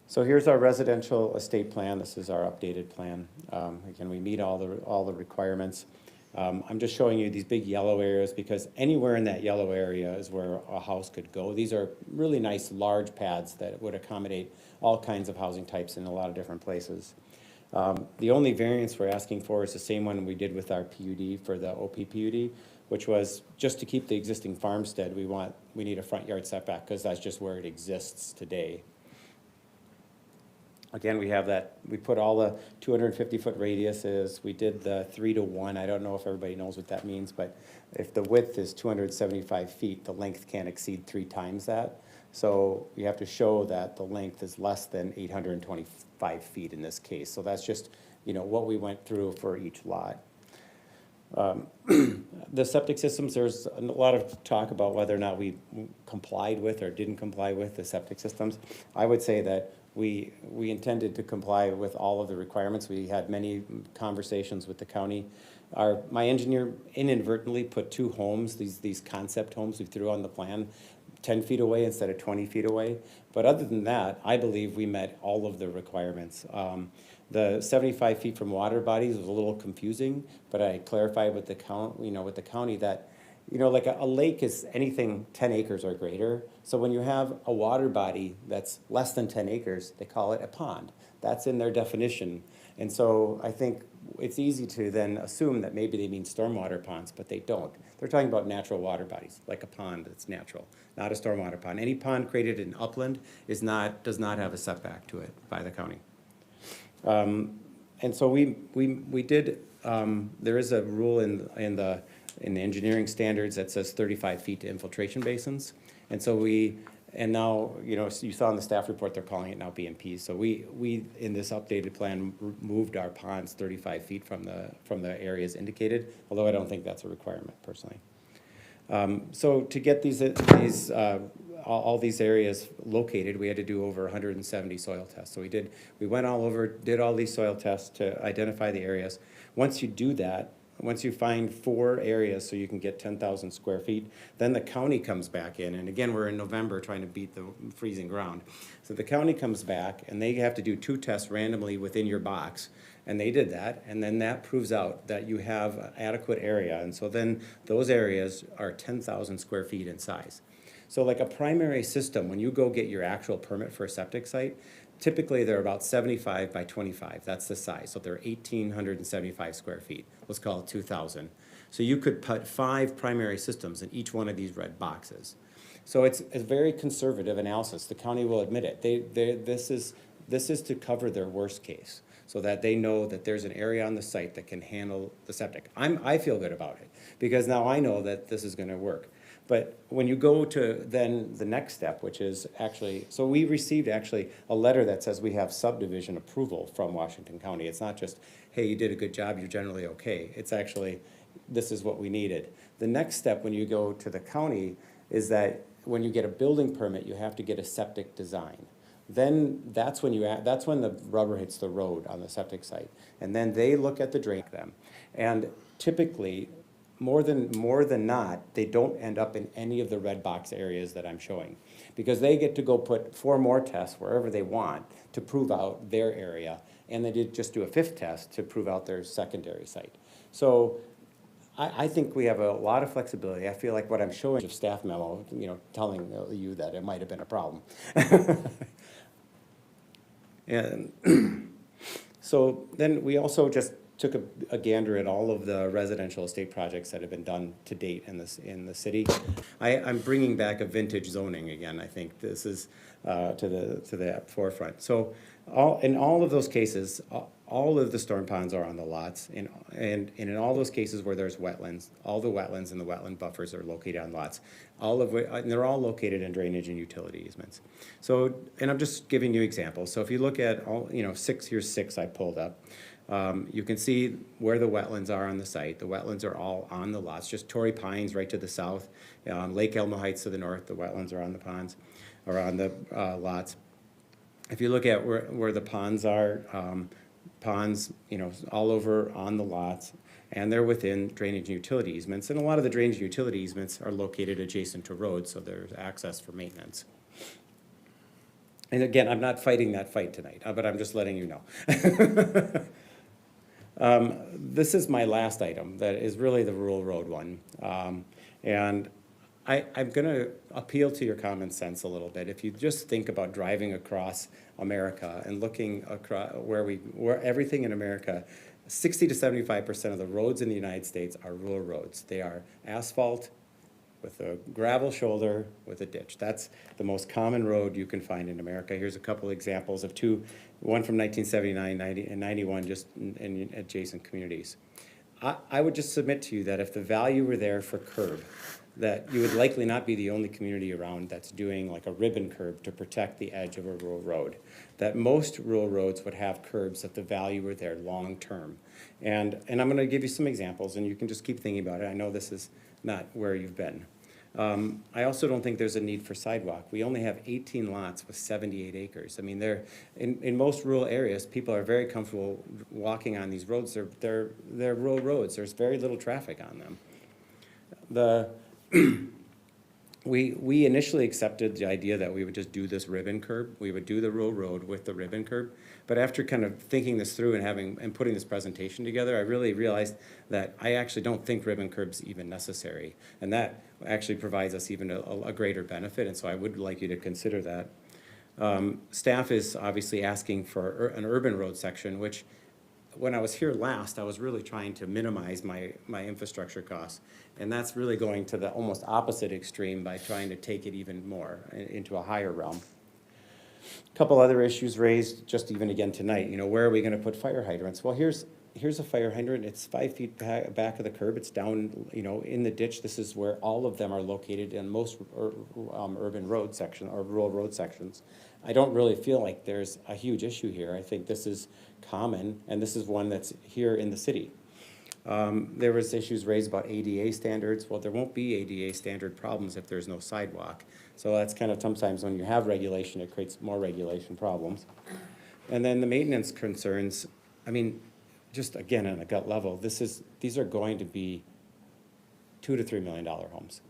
So here's our residential estate plan. This is our updated plan. Again, we meet all the requirements. I'm just showing you these big yellow areas because anywhere in that yellow area is where a house could go. These are really nice large pads that would accommodate all kinds of housing types in a lot of different places. The only variance we're asking for is the same one we did with our PUD for the OP PUD, which was just to keep the existing farmstead. We need a front yard setback because that's just where it exists today. Again, we have that, we put all the 250-foot radiuses. We did the 3 to 1. I don't know if everybody knows what that means, but if the width is 275 feet, the length can't exceed 3 times that. So you have to show that the length is less than 825 feet in this case. So that's just, what we went through for each lot. The septic systems, there's a lot of talk about whether or not we complied with or didn't comply with the septic systems. I would say that we intended to comply with all of the requirements. We had many conversations with the county. My engineer inadvertently put 2 homes, these concept homes we threw on the plan, 10 feet away instead of 20 feet away. But other than that, I believe we met all of the requirements. The 75 feet from water bodies was a little confusing, but I clarified with the with the county that, like a lake is anything 10 acres or greater. So when you have a water body that's less than 10 acres, they call it a pond. That's in their definition. And so I think it's easy to then assume that maybe they mean stormwater ponds, but they don't. They're talking about natural water bodies, like a pond that's natural, not a stormwater pond. Any pond created in upland does not have a setback to it by the county. And so we did, there is a rule in the engineering standards that says 35 feet to infiltration basins. And so and now, you saw in the staff report, they're calling it now BMPs. So we in this updated plan, moved our ponds 35 feet from the areas indicated, although I don't think that's a requirement personally. So to get all these areas located, we had to do over 170 soil tests. So we went all over, did all these soil tests to identify the areas. Once you do that, once you find 4 areas so you can get 10,000 square feet, then the county comes back in. And again, we're in November trying to beat the freezing ground. So the county comes back and they have to do 2 tests randomly within your box. And they did that, and then that proves out that you have adequate area. And so then those areas are 10,000 square feet in size. So like a primary system, when you go get your actual permit for a septic site, typically they're about 75 by 25. That's the size. So they're 1,875 square feet. Let's call it 2,000. So you could put 5 primary systems in each one of these red boxes. So it's a very conservative analysis. The county will admit it. This is to cover their worst case, so that they know that there's an area on the site that can handle the septic. I feel good about it, because now I know that this is gonna work. But when you go to then the next step, which is actually, so we received actually a letter that says we have subdivision approval from Washington County. It's not just, hey, you did a good job, you're generally okay. It's actually, this is what we needed. The next step when you go to the county is that when you get a building permit, you have to get a septic design. Then that's when the rubber hits the road on the septic site. And then they look at the drain them. And typically, more than not, they don't end up in any of the red box areas that I'm showing, because they get to go put 4 more tests wherever they want to prove out their area, and they did just do a 5th test to prove out their secondary site. So I think we have a lot of flexibility. I feel like what I'm showing of staff memo, telling you that it might have been a problem. And so then we also just took a gander at all of the residential estate projects that have been done to date in the city. I'm bringing back a vintage zoning again. I think this is to the forefront. So in all of those cases, all of the storm ponds are on the lots, and in all those cases where there's wetlands, all the wetlands and the wetland buffers are located on lots. And they're all located in drainage and utility easements. So, and I'm just giving you examples. So if you look at all, here's 6 I pulled up. You can see where the wetlands are on the site. The wetlands are all on the lots, just Torrey Pines right to the south, Lake Elmo Heights to the north. The wetlands are on the ponds, or on the lots. If you look at where the ponds are, ponds, all over on the lots, and they're within drainage and utility easements. And a lot of the drainage and utility easements are located adjacent to roads, so there's access for maintenance. And again, I'm not fighting that fight tonight, but I'm just letting you know. This is my last item that is really the rural road one. And I'm going to appeal to your common sense a little bit. If you just think about driving across America and looking across where everything in America, 60 to 75% of the roads in the United States are rural roads. They are asphalt with a gravel shoulder with a ditch. That's the most common road you can find in America. Here's a couple examples of 2, one from 1979, 90, and 91, just in adjacent communities. I would just submit to you that if the value were there for curb, that you would likely not be the only community around that's doing like a ribbon curb to protect the edge of a rural road. That most rural roads would have curbs if the value were there long term. And I'm going to give you some examples, and you can just keep thinking about it. I know this is not where you've been. I also don't think there's a need for sidewalk. We only have 18 lots with 78 acres. I mean, in most rural areas, people are very comfortable walking on these roads. They're rural roads. There's very little traffic on them. we initially accepted the idea that we would just do this ribbon curb. We would do the rural road with the ribbon curb. But after kind of thinking this through and putting this presentation together, I really realized that I actually don't think ribbon curb's even necessary. And that actually provides us even a greater benefit, and so I would like you to consider that. Staff is obviously asking for an urban road section, which when I was here last, I was really trying to minimize my infrastructure costs. And that's really going to the almost opposite extreme by trying to take it even more into a higher realm. A couple other issues raised just even again tonight, where are we gonna put fire hydrants? Well, here's a fire hydrant. It's 5 feet back of the curb. It's down, in the ditch. This is where all of them are located in most urban road section or rural road sections. I don't really feel like there's a huge issue here. I think this is common, and this is one that's here in the city. There was issues raised about ADA standards. Well, there won't be ADA standard problems if there's no sidewalk. So that's kind of sometimes when you have regulation, it creates more regulation problems. And then the maintenance concerns, just again on a gut level, these are going to be $2 to $3 million homes.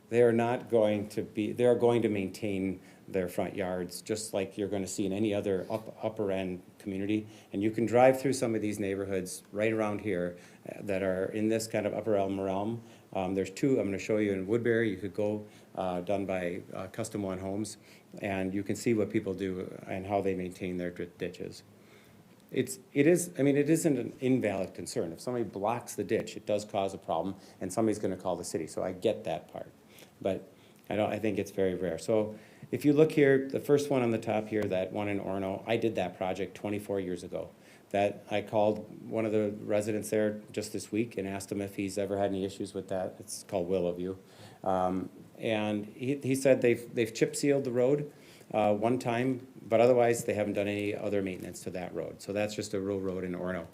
They are going to maintain their front yards just like you're going to see in any other upper end community. And you can drive through some of these neighborhoods right around here that are in this kind of upper Elm realm. There's two I'm going to show you in Woodbury. You could go done by Custom One Homes, and you can see what people do and how they maintain their ditches. It isn't an invalid concern. If somebody blocks the ditch, it does cause a problem, and somebody's going to call the city. So I get that part, but I think it's very rare. So if you look here, the first one on the top here, that one in Orono, I did that project 24 years ago. That I called one of the residents there just this week and asked him if he's ever had any issues with that. It's called Willowview, and he said they've chip sealed the road one time, but otherwise they haven't done any other maintenance to that road. So that's just a rural road in Orono.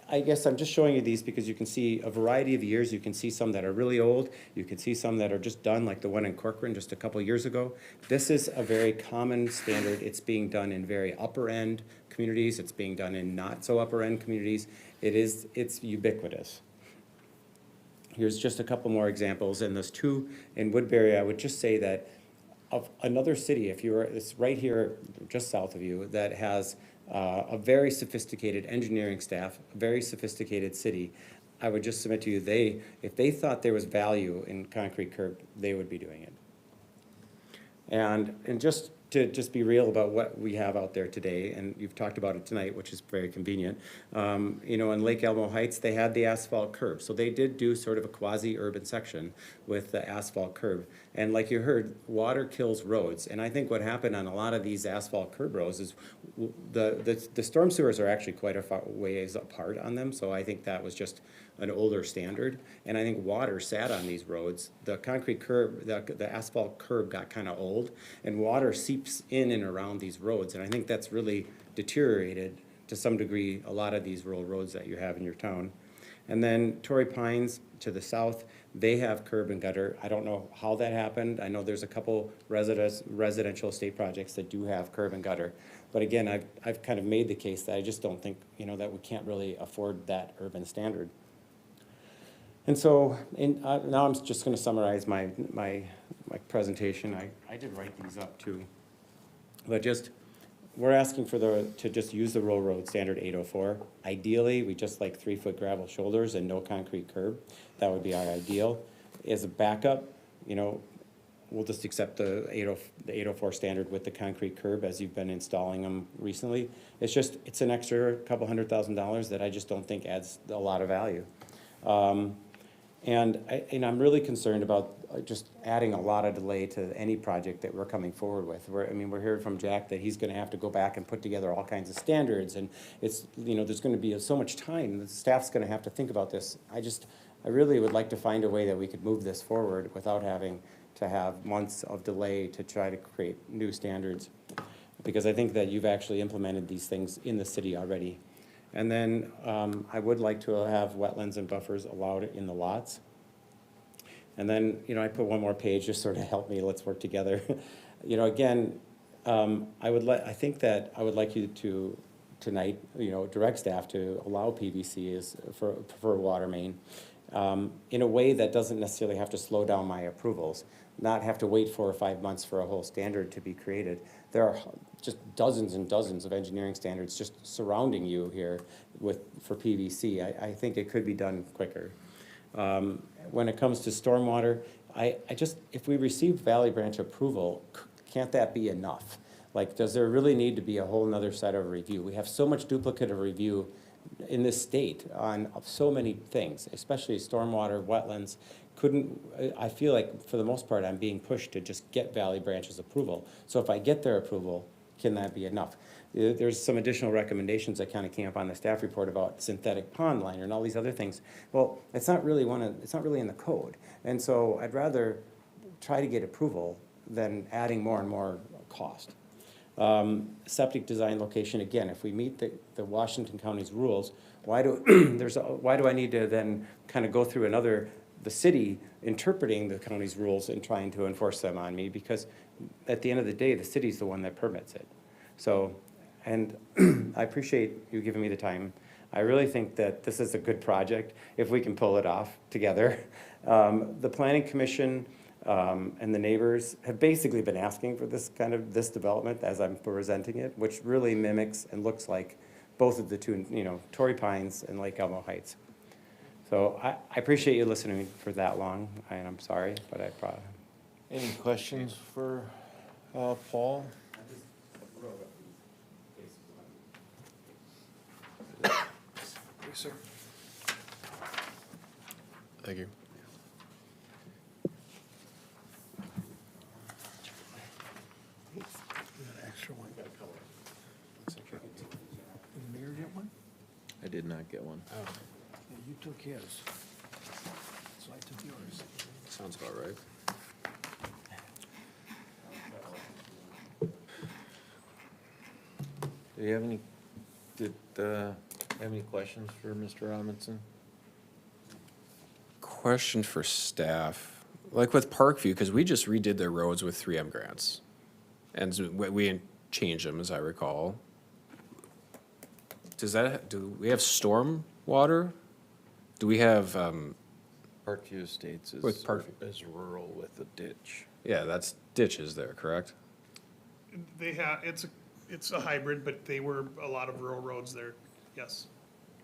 I guess I'm just showing you these because you can see a variety of years. You can see some that are really old. You can see some that are just done, like the one in Corcoran just a couple years ago. This is a very common standard. It's being done in very upper end communities. It's being done in not so upper end communities. It's ubiquitous. Here's just a couple more examples. And those two in Woodbury, I would just say that of another city, it's right here just south of you, that has a very sophisticated engineering staff, a very sophisticated city, I would just submit to you, if they thought there was value in concrete curb, they would be doing it. And just to be real about what we have out there today, and you've talked about it tonight, which is very convenient. In Lake Elmo Heights, they had the asphalt curb. So they did do sort of a quasi-urban section with the asphalt curb. And like you heard, water kills roads. And I think what happened on a lot of these asphalt curb roads is the storm sewers are actually quite a ways apart on them. So I think that was just an older standard. And I think water sat on these roads. The concrete curb, the asphalt curb got kind of old, and water seeps in and around these roads. And I think that's really deteriorated to some degree a lot of these rural roads that you have in your town. And then Torrey Pines to the south, they have curb and gutter. I don't know how that happened. I know there's a couple residential estate projects that do have curb and gutter. But again, I've kind of made the case that I just don't think, that we can't really afford that urban standard. And so now I'm just going to summarize my presentation. I did write these up too. But we're asking to just use the rural road standard 804. Ideally, we just like 3-foot gravel shoulders and no concrete curb. That would be our ideal. As a backup, we'll just accept the 804 standard with the concrete curb as you've been installing them recently. It's an extra couple $100,000 that I just don't think adds a lot of value. And I'm really concerned about just adding a lot of delay to any project that we're coming forward with. We're hearing from Jack that he's going to have to go back and put together all kinds of standards, and there's going to be so much time. The staff's going to have to think about this. I really would like to find a way that we could move this forward without having to have months of delay to try to create new standards, because I think that you've actually implemented these things in the city already. And then I would like to have wetlands and buffers allowed in the lots. And then, I put one more page, just sort of help me, let's work together. Again, I think that I would like you to, tonight, direct staff to allow PVC for water main. in a way that doesn't necessarily have to slow down my approvals, not have to wait 4 or 5 months for a whole standard to be created. There are just dozens and dozens of engineering standards just surrounding you here for PVC. I think it could be done quicker. When it comes to stormwater, if we receive Valley Branch approval, can't that be enough? Like, does there really need to be a whole nother set of review? We have so much duplicative review in this state on so many things, especially stormwater, wetlands. I feel like for the most part, I'm being pushed to just get Valley Branch's approval. So if I get their approval, can that be enough? There's some additional recommendations that kind of came up on the staff report about synthetic pond liner and all these other things. Well, it's not really in the code. And so I'd rather try to get approval than adding more and more cost. Septic design location, again, if we meet the Washington County's rules, why do I need to then kind of go through the city interpreting the county's rules and trying to enforce them on me? Because at the end of the day, the city's the one that permits it. So, and I appreciate you giving me the time. I really think that this is a good project if we can pull it off together. The Planning Commission and the neighbors have basically been asking for this development as I'm presenting it, which really mimics and looks like both of the two, Torrey Pines and Lake Elmo Heights. So I appreciate you listening for that long, and I'm sorry, but I probably. Any questions for Paul? Yes, sir. Thank you. Extra one. Did the mayor get one? I did not get one. Yeah, you took his. So I took yours. Sounds about right. Do you have any questions for Mr. Robinson? Question for staff, like with Parkview, because we just redid their roads with 3M grants. And so we changed them, as I recall. Do we have storm water? Do we have, Parkview Estates With Parkview. is rural with a ditch. yeah, that's ditches there, correct? They have, it's a hybrid, but they were a lot of rural roads there, yes.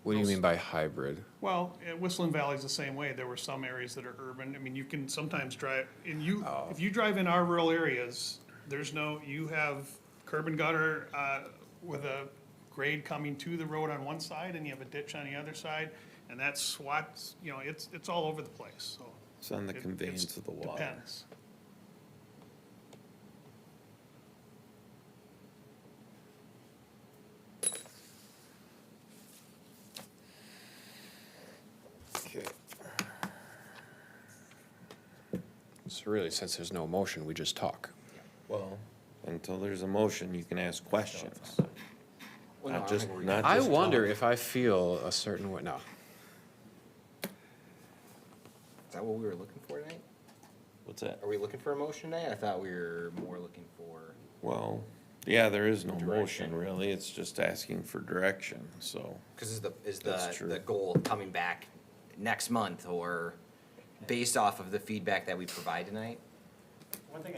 What do you mean by hybrid? Well, Whistling Valley's the same way. There were some areas that are urban. I mean, you can sometimes drive, if you drive in our rural areas, you have curb and gutter, with a grade coming to the road on one side, and you have a ditch on the other side, and that swats, it's all over the place, so. It's on the conveyance of the water. Depends. Okay. So really, since there's no motion, we just talk. Well, until there's a motion, you can ask questions. Well, no, Not just I wonder talk. if I feel a certain way, no. Is that what we were looking for tonight? What's that? Are we looking for a motion tonight? I thought we were more looking for. Well, yeah, there is no Direction. motion really. It's just asking for direction, so. Because is That's true. the goal coming back next month or based off of the feedback that we provide tonight? One thing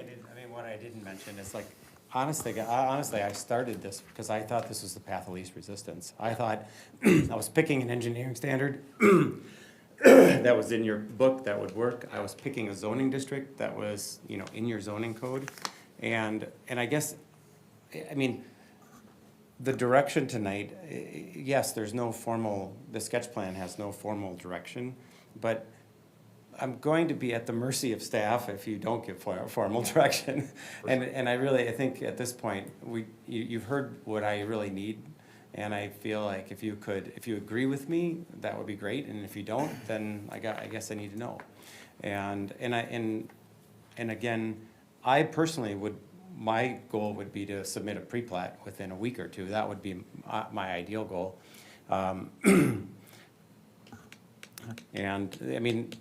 what I didn't mention is like, honestly, I started this because I thought this was the path of least resistance. I thought I was picking an engineering standard that was in your book that would work. I was picking a zoning district that was, in your zoning code. And I guess, the direction tonight, yes, there's no formal, the sketch plan has no formal direction, but I'm going to be at the mercy of staff if you don't give formal direction. And I think at this point, you've heard what I really need. And I feel like if you agree with me, that would be great. And if you don't, then I guess I need to know. And again, I personally my goal would be to submit a pre-plat within a week or two. That would be my ideal goal. And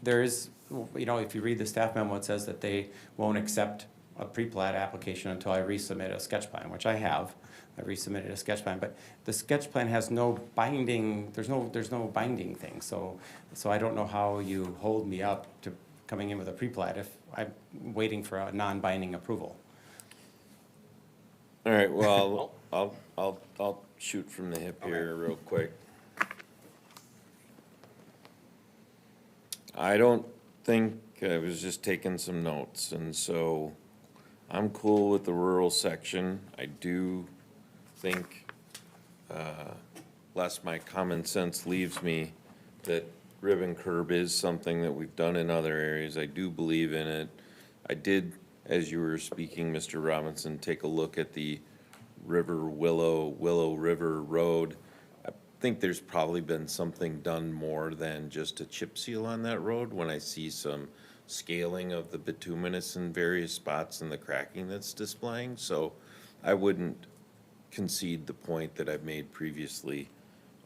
there is, if you read the staff memo, it says that they won't accept a pre-plat application until I resubmit a sketch plan, which I have. I resubmitted a sketch plan, but the sketch plan has no binding, there's no binding thing, so I don't know how you hold me up to coming in with a pre-plat if I'm waiting for a non-binding approval. All right, well, I'll shoot from the hip here real quick. I don't think, I was just taking some notes, and so I'm cool with the rural section. I do think, lest my common sense leaves me, that ribbon curb is something that we've done in other areas. I do believe in it. I did, as you were speaking, Mr. Robinson, take a look at the Willow River Road. I think there's probably been something done more than just a chip seal on that road when I see some scaling of the bituminous in various spots and the cracking that's displaying. So I wouldn't concede the point that I've made previously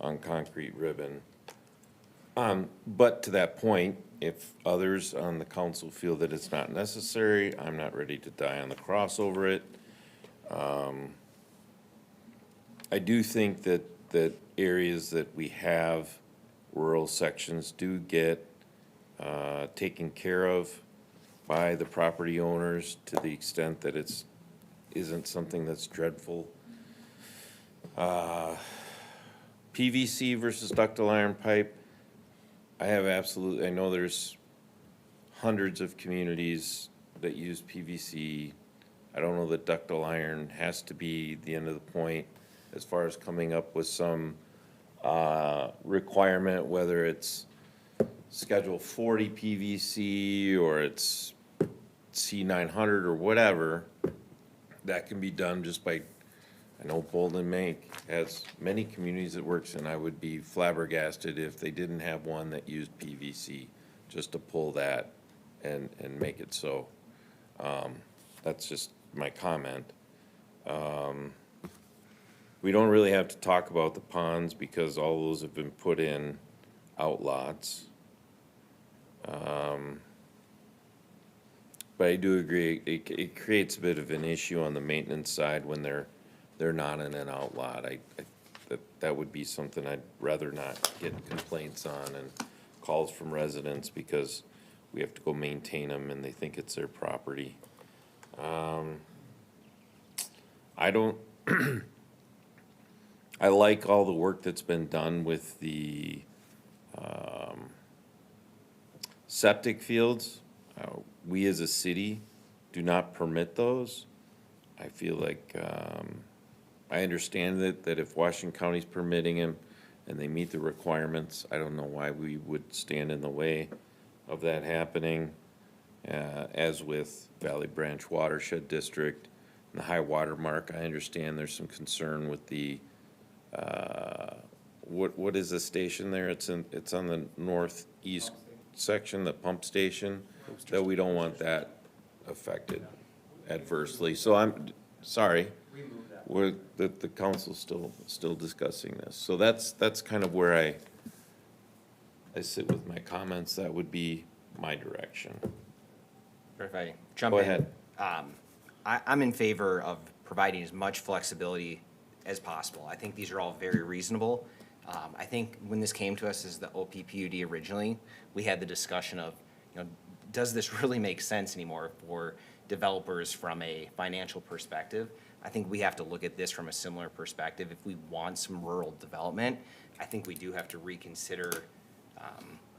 on concrete ribbon. But to that point, if others on the council feel that it's not necessary, I'm not ready to die on the cross over it. I do think that areas that we have rural sections do get taken care of by the property owners to the extent that isn't something that's dreadful. PVC versus ductile iron pipe, I know there's hundreds of communities that use PVC. I don't know that ductile iron has to be the end of the point as far as coming up with some requirement, whether it's Schedule 40 PVC or it's C900 or whatever. That can be done just by, I know Bolden Make has many communities it works in. I would be flabbergasted if they didn't have one that used PVC, just to pull that and make it so. That's just my comment. We don't really have to talk about the ponds because all those have been put in outlots. But I do agree, it creates a bit of an issue on the maintenance side when they're not in an outlot. That would be something I'd rather not get complaints on and calls from residents because we have to go maintain them and they think it's their property. I don't, I like all the work that's been done with the septic fields. We as a city do not permit those. I feel like, I understand that if Washington County's permitting them and they meet the requirements, I don't know why we would stand in the way of that happening. As with Valley Branch Watershed District and the high water mark, I understand there's some concern with the, what is the station there? It's on the northeast section, the pump station, that we don't want that affected adversely. So I'm, sorry, the council's still discussing this. So that's kind of where I sit with my comments. That would be my direction. If I jump Go in. ahead. I'm in favor of providing as much flexibility as possible. I think these are all very reasonable. I think when this came to us as the OPPUD originally, we had the discussion of, does this really make sense anymore for developers from a financial perspective? I think we have to look at this from a similar perspective. If we want some rural development, I think we do have to reconsider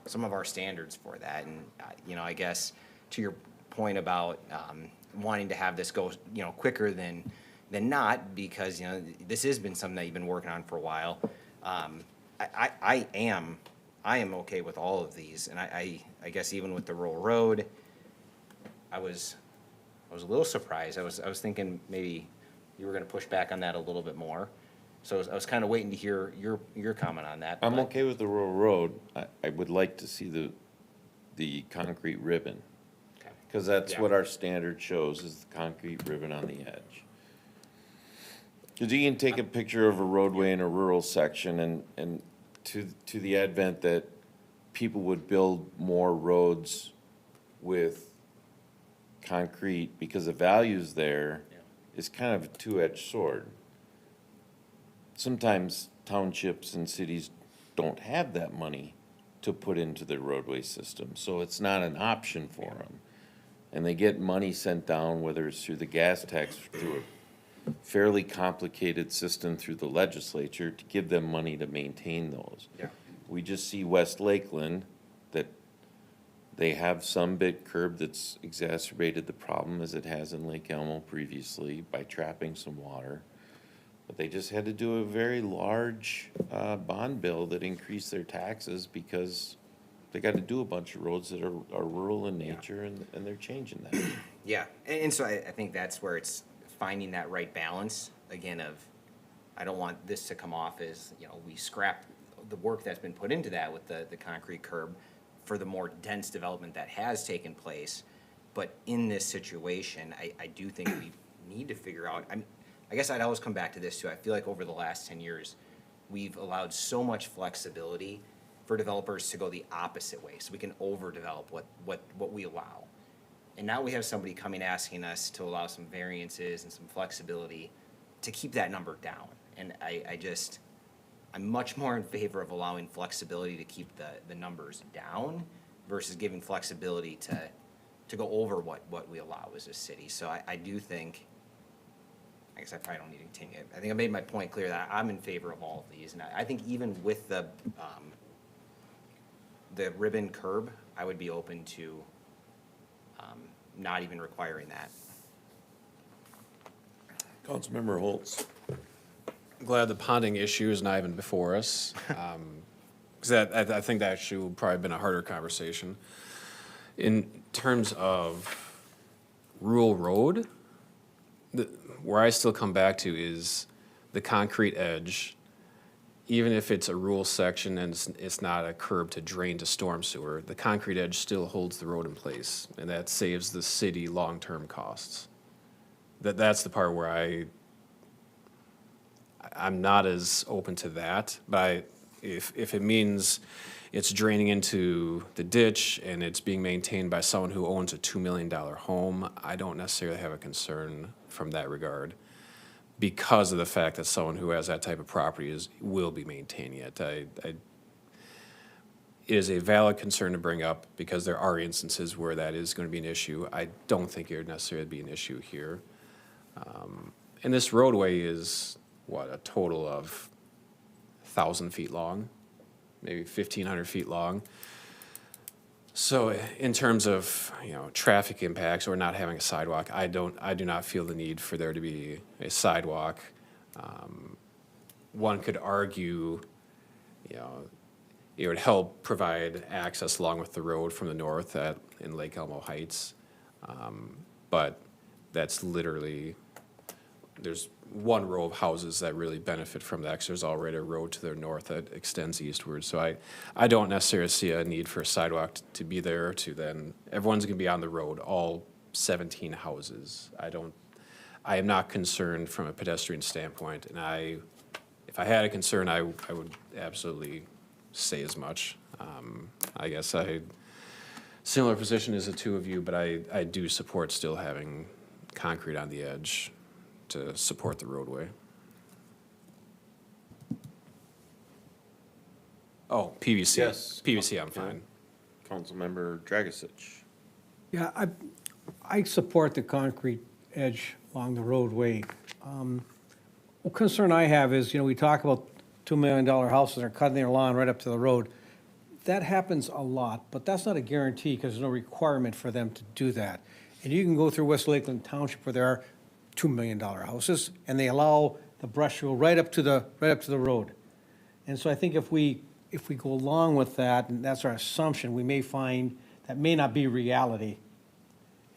some of our standards for that. And, I guess to your point about wanting to have this go, quicker than not, because, this has been something that you've been working on for a while. I am okay with all of these, and I guess even with the rural road, I was a little surprised. I was thinking maybe you were gonna push back on that a little bit more. So I was kind of waiting to hear your comment on that. I'm but- okay with the rural road. I would like to see the concrete ribbon. Okay. Because that's Yeah. what our standard shows, is the concrete ribbon on the edge. Because you can take a picture of a roadway in a rural section and to the advent that people would build more roads with concrete, because the value's there, is kind of a two-edged sword. Sometimes townships and cities don't have that money to put into their roadway system, so it's not an option for them. And they get money sent down, whether it's through the gas tax, through a fairly complicated system through the legislature to give them money to maintain those. Yeah. We just see West Lakeland, that they have some bit curb that's exacerbated the problem as it has in Lake Elmo previously by trapping some water. But they just had to do a very large bond bill that increased their taxes because they got to do a bunch of roads that are rural in nature, and they're changing that. Yeah, and so I think that's where it's finding that right balance, again, of, I don't want this to come off as, you know, we scrap the work that's been put into that with the concrete curb for the more dense development that has taken place. But in this situation, I do think we need to figure out, I guess I'd always come back to this too. I feel like over the last 10 years, we've allowed so much flexibility for developers to go the opposite way, so we can overdevelop what we allow. And now we have somebody coming asking us to allow some variances and some flexibility to keep that number down. And I'm much more in favor of allowing flexibility to keep the numbers down versus giving flexibility to go over what we allow as a city. So I do think, I guess I probably don't need to continue. I think I made my point clear that I'm in favor of all of these. And I think even with the ribbon curb, I would be open to not even requiring that. Councilmember Holtz. I'm glad the ponding issue is not even before us, because I think that issue would probably have been a harder conversation. In terms of rural road, where I still come back to is the concrete edge. Even if it's a rural section and it's not a curb to drain to storm sewer, the concrete edge still holds the road in place, and that saves the city long-term costs. That's the part where I'm not as open to that, but if it means it's draining into the ditch and it's being maintained by someone who owns a $2 million home, I don't necessarily have a concern from that regard, because of the fact that someone who has that type of property will be maintaining it. It is a valid concern to bring up because there are instances where that is going to be an issue. I don't think it would necessarily be an issue here. And this roadway is, a total of 1,000 feet long, maybe 1,500 feet long. So in terms of, traffic impacts or not having a sidewalk, I do not feel the need for there to be a sidewalk. One could argue, it would help provide access along with the road from the north in Lake Elmo Heights. But that's literally, there's one row of houses that really benefit from that, 'cause there's already a road to the north that extends eastward. So I don't necessarily see a need for a sidewalk to be there to then, everyone's gonna be on the road, all 17 houses. I am not concerned from a pedestrian standpoint, and if I had a concern, I would absolutely say as much. I guess similar position as the two of you, but I do support still having concrete on the edge to support the roadway. Oh, PVC. Yes. PVC, I'm fine. Councilmember Dragisich. Yeah, I support the concrete edge along the roadway. What concern I have is, we talk about $2 million houses that are cutting their lawn right up to the road. That happens a lot, but that's not a guarantee because there's no requirement for them to do that. And you can go through West Lakeland Township where there are $2 million houses, and they allow the brush to go right up to the road. And so I think if we go along with that, and that's our assumption, we may find that may not be reality.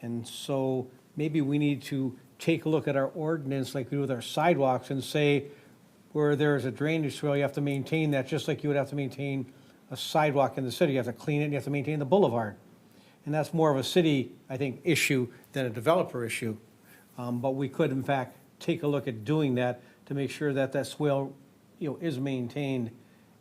And so maybe we need to take a look at our ordinance like we do with our sidewalks and say where there's a drainage swale, you have to maintain that just like you would have to maintain a sidewalk in the city. You have to clean it, and you have to maintain the boulevard. And that's more of a city, I think, issue than a developer issue. But we could, in fact, take a look at doing that to make sure that that swale, is maintained.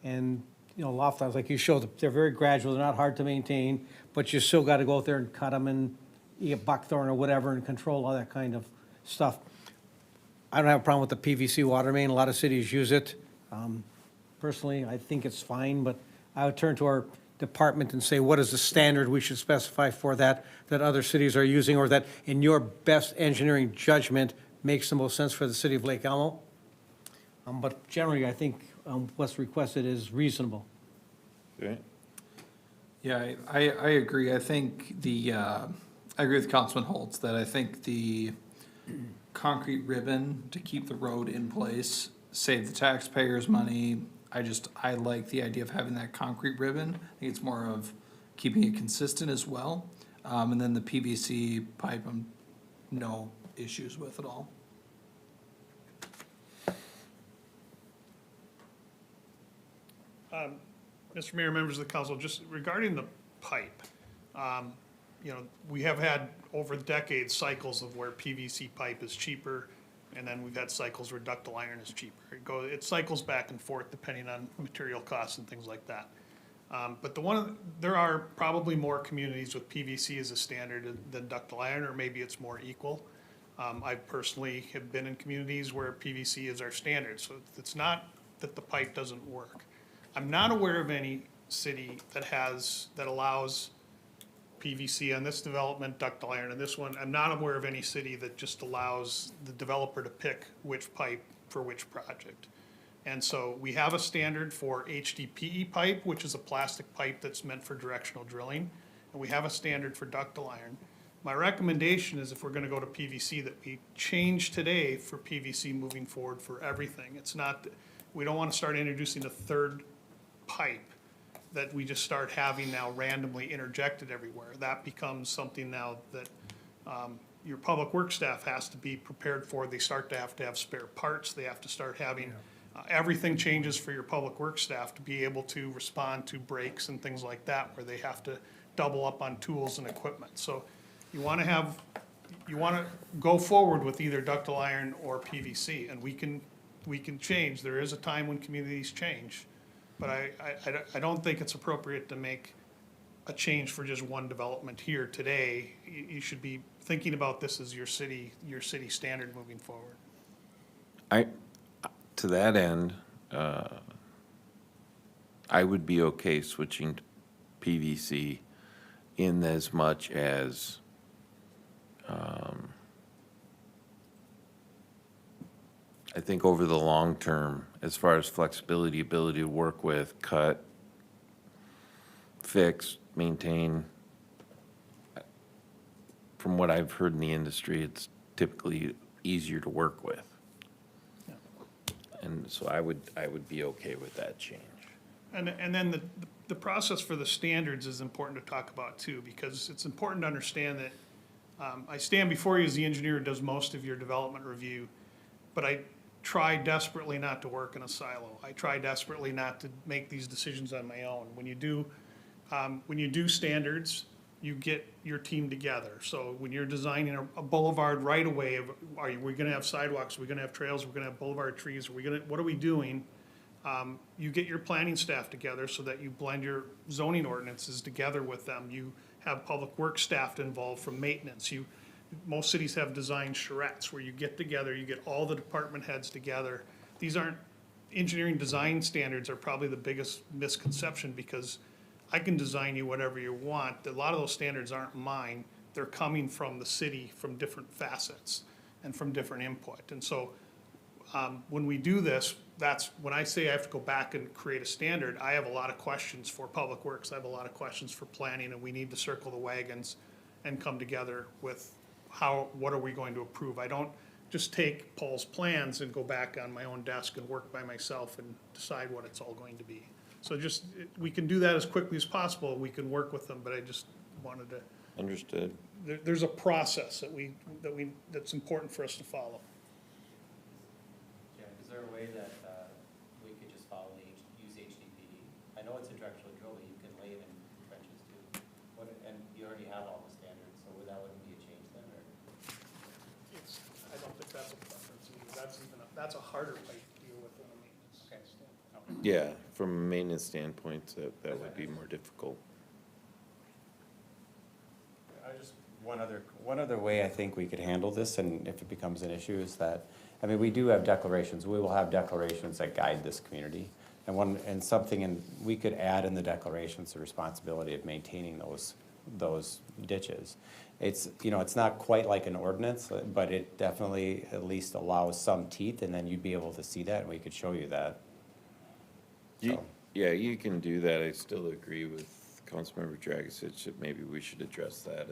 And, a lot of times, like you showed, they're very gradual, they're not hard to maintain, but you still got to go out there and cut them and, you get buckthorn or whatever and control all that kind of stuff. I don't have a problem with the PVC water main. A lot of cities use it. Personally, I think it's fine, but I would turn to our department and say, what is the standard we should specify for that, that other cities are using, or that in your best engineering judgment makes the most sense for the city of Lake Elmo? But generally, I think what's requested is reasonable. Okay. Yeah, I agree. I think I agree with Councilman Holtz that I think the concrete ribbon to keep the road in place, save the taxpayers money. I like the idea of having that concrete ribbon. I think it's more of keeping it consistent as well. And then the PVC pipe, no issues with at all. Mr. Mayor, members of the council, just regarding the pipe, you know, we have had over decades cycles of where PVC pipe is cheaper, and then we've had cycles where ductile iron is cheaper. It cycles back and forth depending on material costs and things like that. But there are probably more communities with PVC as a standard than ductile iron, or maybe it's more equal. I personally have been in communities where PVC is our standard, so it's not that the pipe doesn't work. I'm not aware of any city that allows PVC on this development, ductile iron on this one. I'm not aware of any city that just allows the developer to pick which pipe for which project. And so we have a standard for HDPE pipe, which is a plastic pipe that's meant for directional drilling. And we have a standard for ductile iron. My recommendation is if we're gonna go to PVC, that we change today for PVC moving forward for everything. It's not, we don't wanna start introducing a third pipe that we just start having now randomly interjected everywhere. That becomes something now that your public works staff has to be prepared for. They start to have spare parts. They have to start having, everything changes for your public works staff to be able to respond to breaks and things like that, where they have to double up on tools and equipment. So you wanna go forward with either ductile iron or PVC, and we can change. There is a time when communities change. But I don't think it's appropriate to make a change for just one development here today. You should be thinking about this as your city standard moving forward. To that end, I would be okay switching to PVC in as much as I think over the long term, as far as flexibility, ability to work with, cut, fix, maintain, from what I've heard in the industry, it's typically easier to work with. And so I would be okay with that change. And then the process for the standards is important to talk about too, because it's important to understand that I stand before you as the engineer who does most of your development review, but I try desperately not to work in a silo. I try desperately not to make these decisions on my own. When you do standards, you get your team together. So when you're designing a boulevard right away, are we gonna have sidewalks, are we gonna have trails, are we gonna have boulevard trees, what are we doing? You get your planning staff together so that you blend your zoning ordinances together with them. You have public works staff involved from maintenance. Most cities have design charrettes where you get together, you get all the department heads together. These aren't, engineering design standards are probably the biggest misconception, because I can design you whatever you want. A lot of those standards aren't mine. They're coming from the city, from different facets and from different input. And so when we do this, that's when I say I have to go back and create a standard. I have a lot of questions for public works. I have a lot of questions for planning, and we need to circle the wagons and come together with what are we going to approve. I don't just take Paul's plans and go back on my own desk and work by myself and decide what it's all going to be. So we can do that as quickly as possible. We can work with them, but I just wanted to. Understood. There's a process that's important for us to follow. Yeah, is there a way that we could just use HDPE? I know it's a directional drill, but you can lay it in trenches too. And you already have all the standards, so that wouldn't be a change then, or? I don't think that's a preference. That's a harder pipe to deal with than a maintenance standpoint. Yeah, from a maintenance standpoint, that would be more difficult. I just One other way I think we could handle this, and if it becomes an issue, is that, I mean, we do have declarations, we will have declarations that guide this community. And something we could add in the declarations, the responsibility of maintaining those ditches. It's, it's not quite like an ordinance, but it definitely at least allows some teeth, and then you'd be able to see that, and we could show you that. So. Yeah, you can do that. I still agree with Councilmember Dragisich that maybe we should address that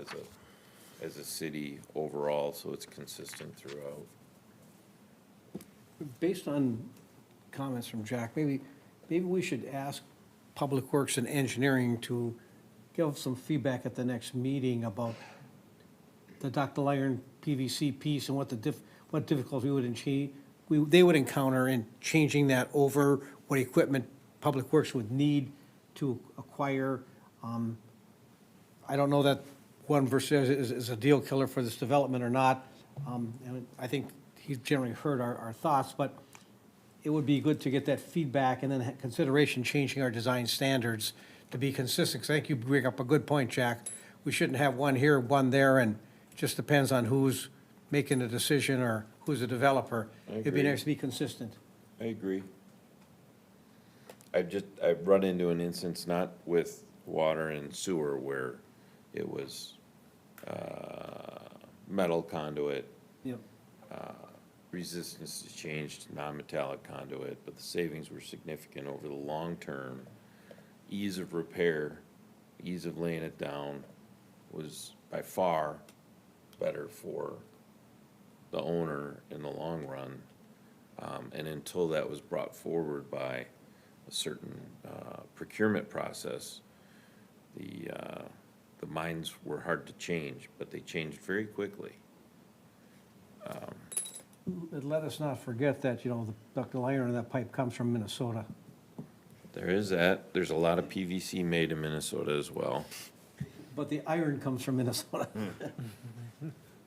as a city overall, so it's consistent throughout. Based on comments from Jack, maybe we should ask Public Works and Engineering to give some feedback at the next meeting about the ductile iron PVC piece and what difficulty they would encounter in changing that over, what equipment Public Works would need to acquire. I don't know that one versus is a deal killer for this development or not. And I think he's generally heard our thoughts, but it would be good to get that feedback and then consideration changing our design standards to be consistent. 'Cause I think you bring up a good point, Jack. We shouldn't have one here, one there, and it just depends on who's making the decision or who's the developer. It'd be agree. nice to be consistent. I agree. I've run into an instance, not with water and sewer, where it was metal conduit, Yep. resistance is changed to non-metallic conduit, but the savings were significant over the long term. Ease of repair, ease of laying it down was by far better for the owner in the long run. And until that was brought forward by a certain procurement process, the mines were hard to change, but they changed very quickly. But let us not forget that, the ductile iron in that pipe comes from Minnesota. There is that. There's a lot of PVC made in Minnesota as well. But the iron comes from Minnesota.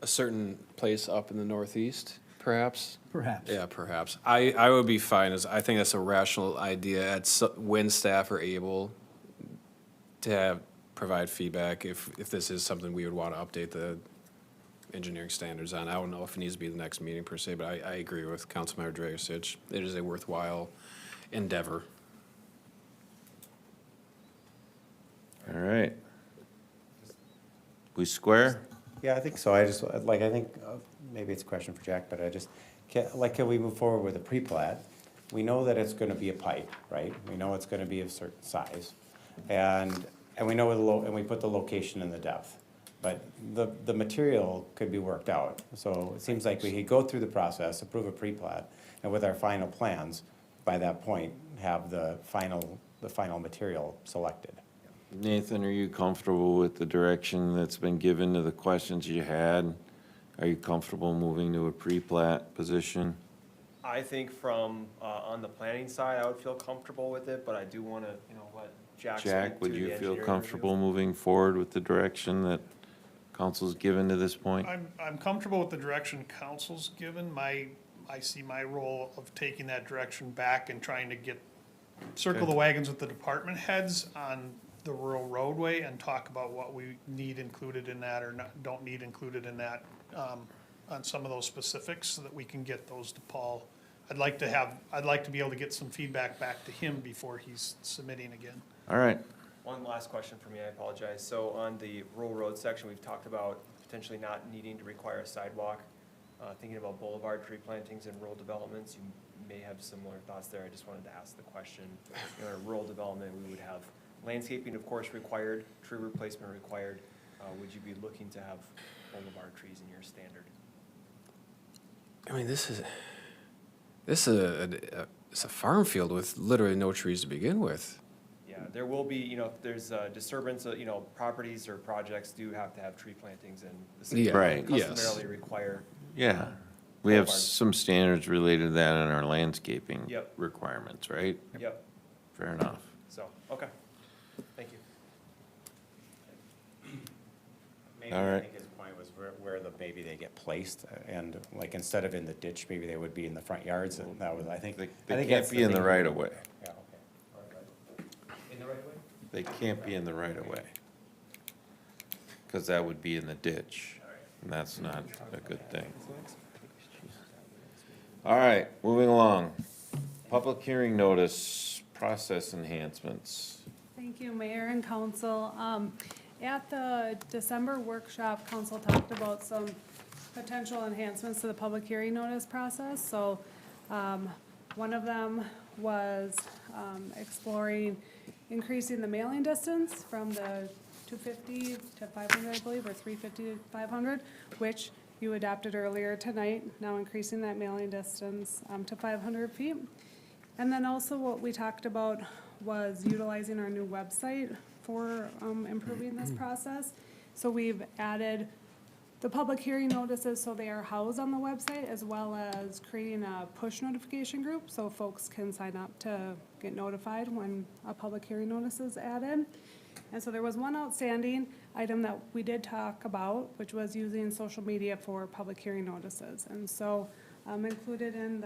A certain place up in the northeast, perhaps? Perhaps. Yeah, perhaps. I would be fine, I think that's a rational idea, when staff are able to provide feedback, if this is something we would want to update the engineering standards on. I don't know if it needs to be the next meeting per se, but I agree with Councilmember Dragisich. It is a worthwhile endeavor. All right. We square? Yeah, I think so. I think, maybe it's a question for Jack, but can we move forward with a pre-plat? We know that it's gonna be a pipe, right? We know it's gonna be of a certain size. And we know and we put the location and the depth. But the material could be worked out. So it seems like we could go through the process, approve a pre-plat, and with our final plans, by that point, have the final material selected. Nathan, are you comfortable with the direction that's been given to the questions you had? Are you comfortable moving to a pre-plat position? I think from, on the planning side, I would feel comfortable with it, but I do wanna, let Jack speak Jack, would to you the feel engineering comfortable review. moving forward with the direction that council's given to this point? I'm comfortable with the direction council's given. I see my role of taking that direction back and trying to circle the wagons with the department heads on the rural roadway and talk about what we need included in that or don't need included in that, on some of those specifics so that we can get those to Paul. I'd like to be able to get some feedback back to him before he's submitting again. All right. One last question for me, I apologize. So on the rural road section, we've talked about potentially not needing to require a sidewalk. Thinking about boulevard tree plantings and rural developments, you may have similar thoughts there. I just wanted to ask the question. In rural development, we would have landscaping, of course, required, tree replacement required. Would you be looking to have boulevard trees in your standard? I mean, it's a farm field with literally no trees to begin with. Yeah, there will be, there's a disturbance, properties or projects do have to have tree plantings and the city Yeah, right. Yes. customarily require. Yeah. We have Boulevard. some standards related to that in our landscaping Yep. requirements, right? Yep, Fair enough. so, okay, thank you. Maybe All I right. think his point was where maybe they get placed, and like instead of in the ditch, maybe they would be in the front yards, and that was, I think. They I they think can't that's be in the thing. right of way. Yeah, okay. In the right way? They can't be in the right of way. because that would be in the ditch, and that's not a good thing. All right, moving along. Public hearing notice, process enhancements. Thank you, Mayor and Council. At the December workshop, Council talked about some potential enhancements to the public hearing notice process. So one of them was exploring increasing the mailing distance from the 250 to 500, I believe, or 350 to 500, which you adopted earlier tonight, now increasing that mailing distance to 500 feet. And then also what we talked about was utilizing our new website for improving this process. So we've added the public hearing notices so they are housed on the website, as well as creating a push notification group so folks can sign up to get notified when a public hearing notice is added. And so there was one outstanding item that we did talk about, which was using social media for public hearing notices. And so included in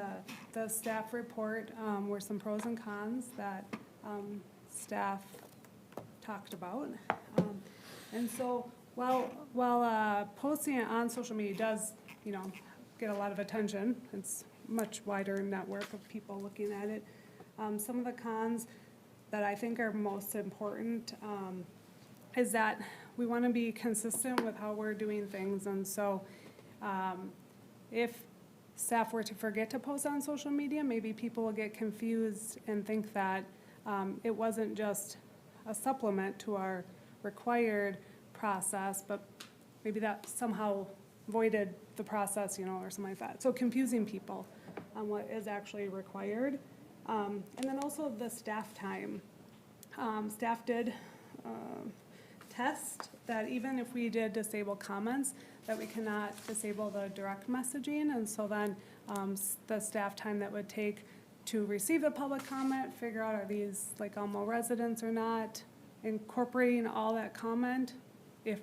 the staff report were some pros and cons that staff talked about. And so while posting it on social media does, get a lot of attention, it's much wider network of people looking at it. Some of the cons that I think are most important is that we want to be consistent with how we're doing things. And so if staff were to forget to post on social media, maybe people will get confused and think that it wasn't just a supplement to our required process, but maybe that somehow voided the process, or something like that. So confusing people on what is actually required. And then also the staff time. Staff did test that even if we did disable comments, that we cannot disable the direct messaging. And so then the staff time that would take to receive the public comment, figure out are these like Elmo residents or not, incorporating all that comment, if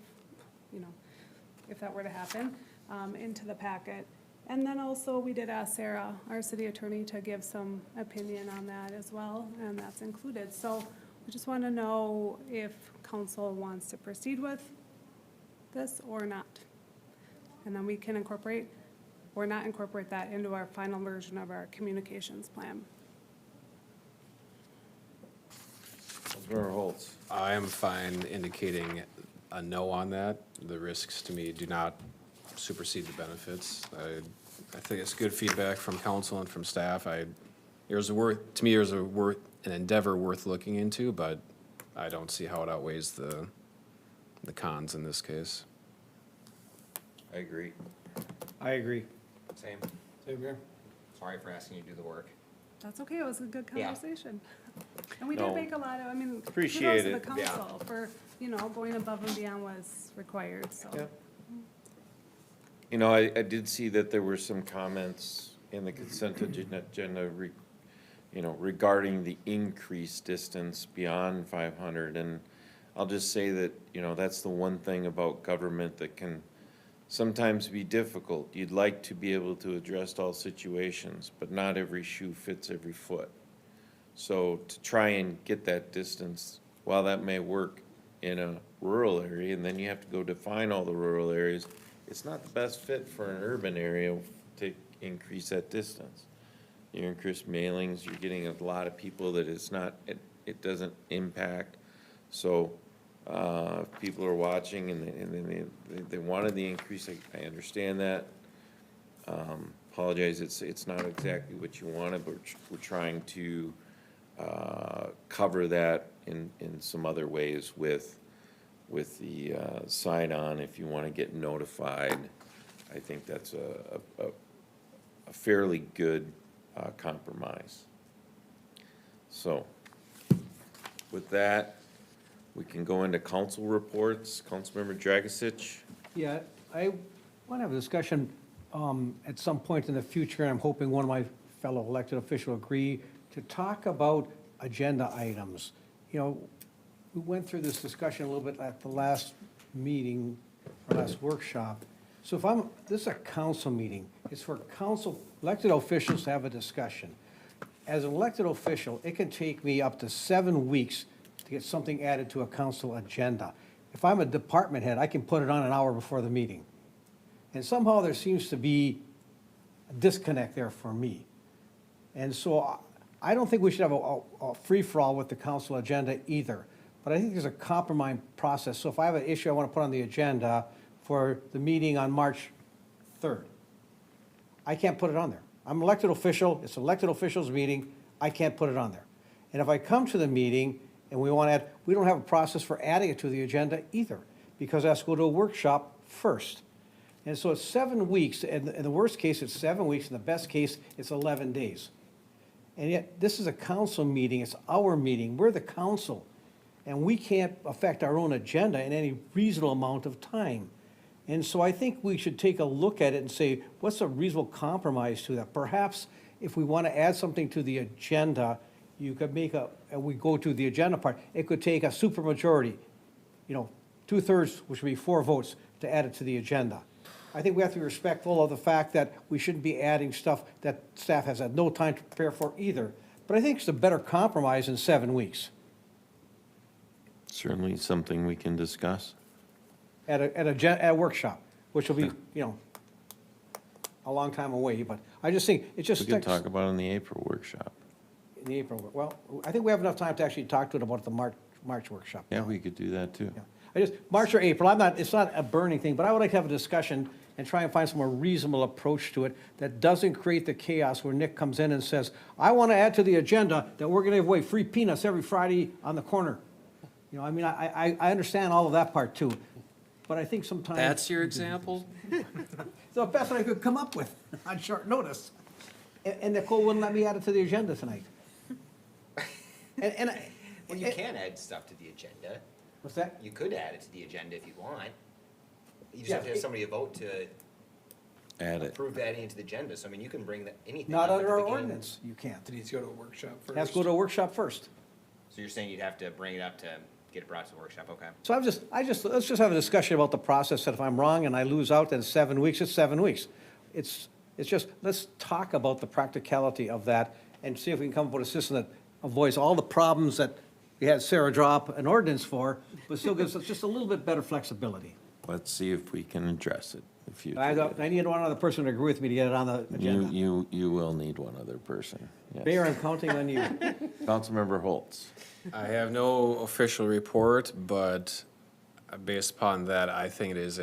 that were to happen, into the packet. And then also we did ask Sarah, our city attorney, to give some opinion on that as well, and that's included. So we just want to know if council wants to proceed with this or not. And then we can incorporate or not incorporate that into our final version of our communications plan. Councilmember Holtz. I am fine indicating a no on that. The risks to me do not supersede the benefits. I think it's good feedback from council and from staff. To me, there's an endeavor worth looking into, but I don't see how it outweighs the cons in this case. I agree. I agree. Same. Same here. Sorry for asking you to do the work. That's okay, it was a good Yeah. conversation. And we No. did make a lot of, Appreciate kudos to the it. council for, going above and beyond what's required, so. Yeah. I did see that there were some comments in the consent agenda, regarding the increased distance beyond 500. And I'll just say that, that's the one thing about government that can sometimes be difficult. You'd like to be able to address all situations, but not every shoe fits every foot. So to try and get that distance, while that may work in a rural area, and then you have to go define all the rural areas, it's not the best fit for an urban area to increase that distance. You increase mailings, you're getting a lot of people that it doesn't impact. So if people are watching and they wanted the increase, I understand that. Apologize, it's not exactly what you wanted, but we're trying to cover that in some other ways with the sign-on. If you want to get notified, I think that's a fairly good compromise. So with that, we can go into council reports. Councilmember Dragisich. Yeah, I want to have a discussion at some point in the future, and I'm hoping one of my fellow elected officials agree to talk about agenda items. We went through this discussion a little bit at the last meeting, or last workshop. So this is a council meeting. It's for elected officials to have a discussion. As an elected official, it can take me up to 7 weeks to get something added to a council agenda. if I'm a department head, I can put it on an hour before the meeting. And somehow there seems to be a disconnect there for me. And so I don't think we should have a free-for-all with the council agenda either. But I think there's a compromise process. So if I have an issue I want to put on the agenda for the meeting on March 3rd, I can't put it on there. I'm an elected official, it's an elected officials meeting, I can't put it on there. And if I come to the meeting and we want to add, we don't have a process for adding it to the agenda either, because it has to go to a workshop first. And so it's 7 weeks, and in the worst case, it's 7 weeks, in the best case, it's 11 days. And yet, this is a council meeting, it's our meeting, we're the council, and we can't affect our own agenda in any reasonable amount of time. And so I think we should take a look at it and say, what's a reasonable compromise to that? Perhaps if we want to add something to the agenda, you could make and we go to the agenda part, it could take a supermajority, 2/3, which would be 4 votes, to add it to the agenda. I think we have to be respectful of the fact that we shouldn't be adding stuff that staff has had no time to prepare for either. But I think it's a better compromise in 7 weeks Certainly something we can discuss. at a workshop, which will be, a long time away. But I just think it just We can sticks talk about it in the April workshop. in the April. Well, I think we have enough time to actually talk to it about the March workshop. Yeah, we could do that too. Yeah. March or April, it's not a burning thing, but I would like to have a discussion and try and find some more reasonable approach to it that doesn't create the chaos where Nick comes in and says, I want to add to the agenda that we're going to give away free peanuts every Friday on the corner. I understand all of that part too, but I think sometimes. That's your example? It's the best I could come up with on short notice. And Nicole wouldn't let me add it to the agenda tonight. Well, you can add stuff to the agenda. What's that? You could add it to the agenda if you want. You just Yeah, have to have somebody vote to Add it. approve adding it to the agenda. So I mean, you can bring anything Not up at under the our beginning. ordinance, you can't. It needs to go to a workshop It first. has to go to a workshop first. So you're saying you'd have to bring it up to get it brought to the workshop, okay? So let's just have a discussion about the process, that if I'm wrong and I lose out, then 7 weeks, it's 7 weeks. It's just, let's talk about the practicality of that and see if we can come up with a system that avoids all the problems that we had Sarah draw up an ordinance for, but still gives us just a little bit better flexibility. Let's see if we can address it in the future. I need one other person to agree with me to get it on the agenda. You will need one other person. Yes. Mayor, I'm counting on you. Councilmember Holtz. I have no official report, but based upon that, I think it is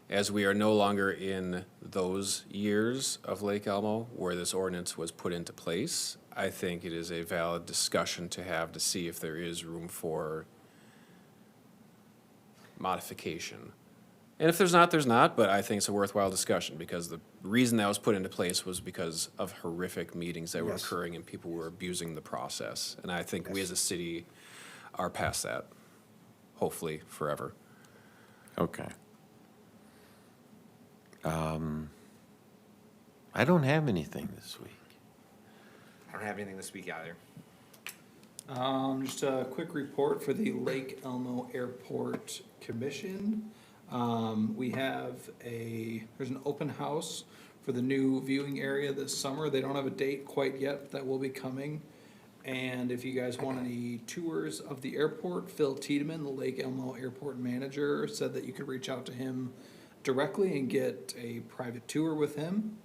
as we are no longer in those years of Lake Elmo where this ordinance was put into place, I think it is a valid discussion to have to see if there is room for modification. And if there's not, there's not, but I think it's a worthwhile discussion because the reason that was put into place was because of horrific meetings that were Yes. occurring and people were abusing the process. And I think we as a city are past that, hopefully forever. Okay. I don't have anything this week. I don't have anything this week either. Just a quick report for the Lake Elmo Airport Commission. There's an open house for the new viewing area this summer. They don't have a date quite yet, but that will be coming. And if you guys want any tours of the airport, Phil Tiedemann, the Lake Elmo Airport manager, said that you could reach out to him directly and get a private tour with him.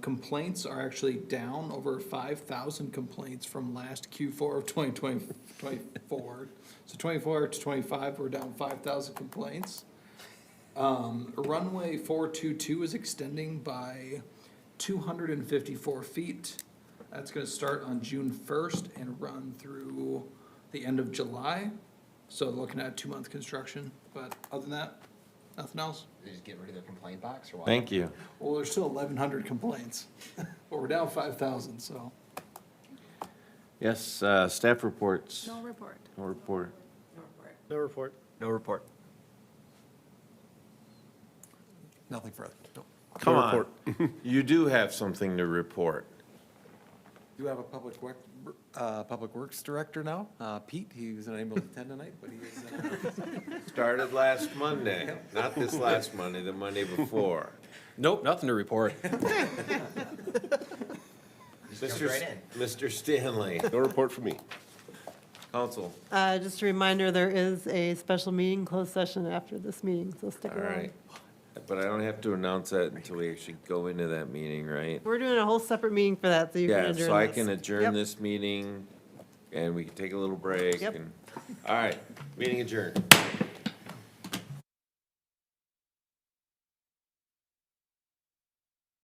Complaints are actually down over 5,000 complaints from last Q4 of 2024. So 24 to 25, we're down 5,000 complaints. Runway 422 is extending by 254 feet. That's gonna start on June 1st and run through the end of July. So looking at 2-month construction, but other than that, nothing else. They just get rid of their complaint box or what? Thank you. Well, there's still 1,100 complaints, but we're down 5,000, so. Yes, staff reports. No report. No report. No report. No report. Nothing further. No. Come on. You do have something to report. You have a public works director now, Pete. He was unable to attend tonight, but he is. Started last Monday, not this last Monday, the Monday before. Nope, nothing to report. Just jumped right in. Mr. Stanley. No report from me. Council, Just a reminder, there is a special meeting, closed session after this meeting, so stick all around. right. But I don't have to announce that until we actually go into that meeting, right? We're doing a whole separate meeting for that, so you can Yeah, adjourn so I this. can adjourn Yep. this meeting, and we can take a little break, Yep. and, all right, meeting adjourned.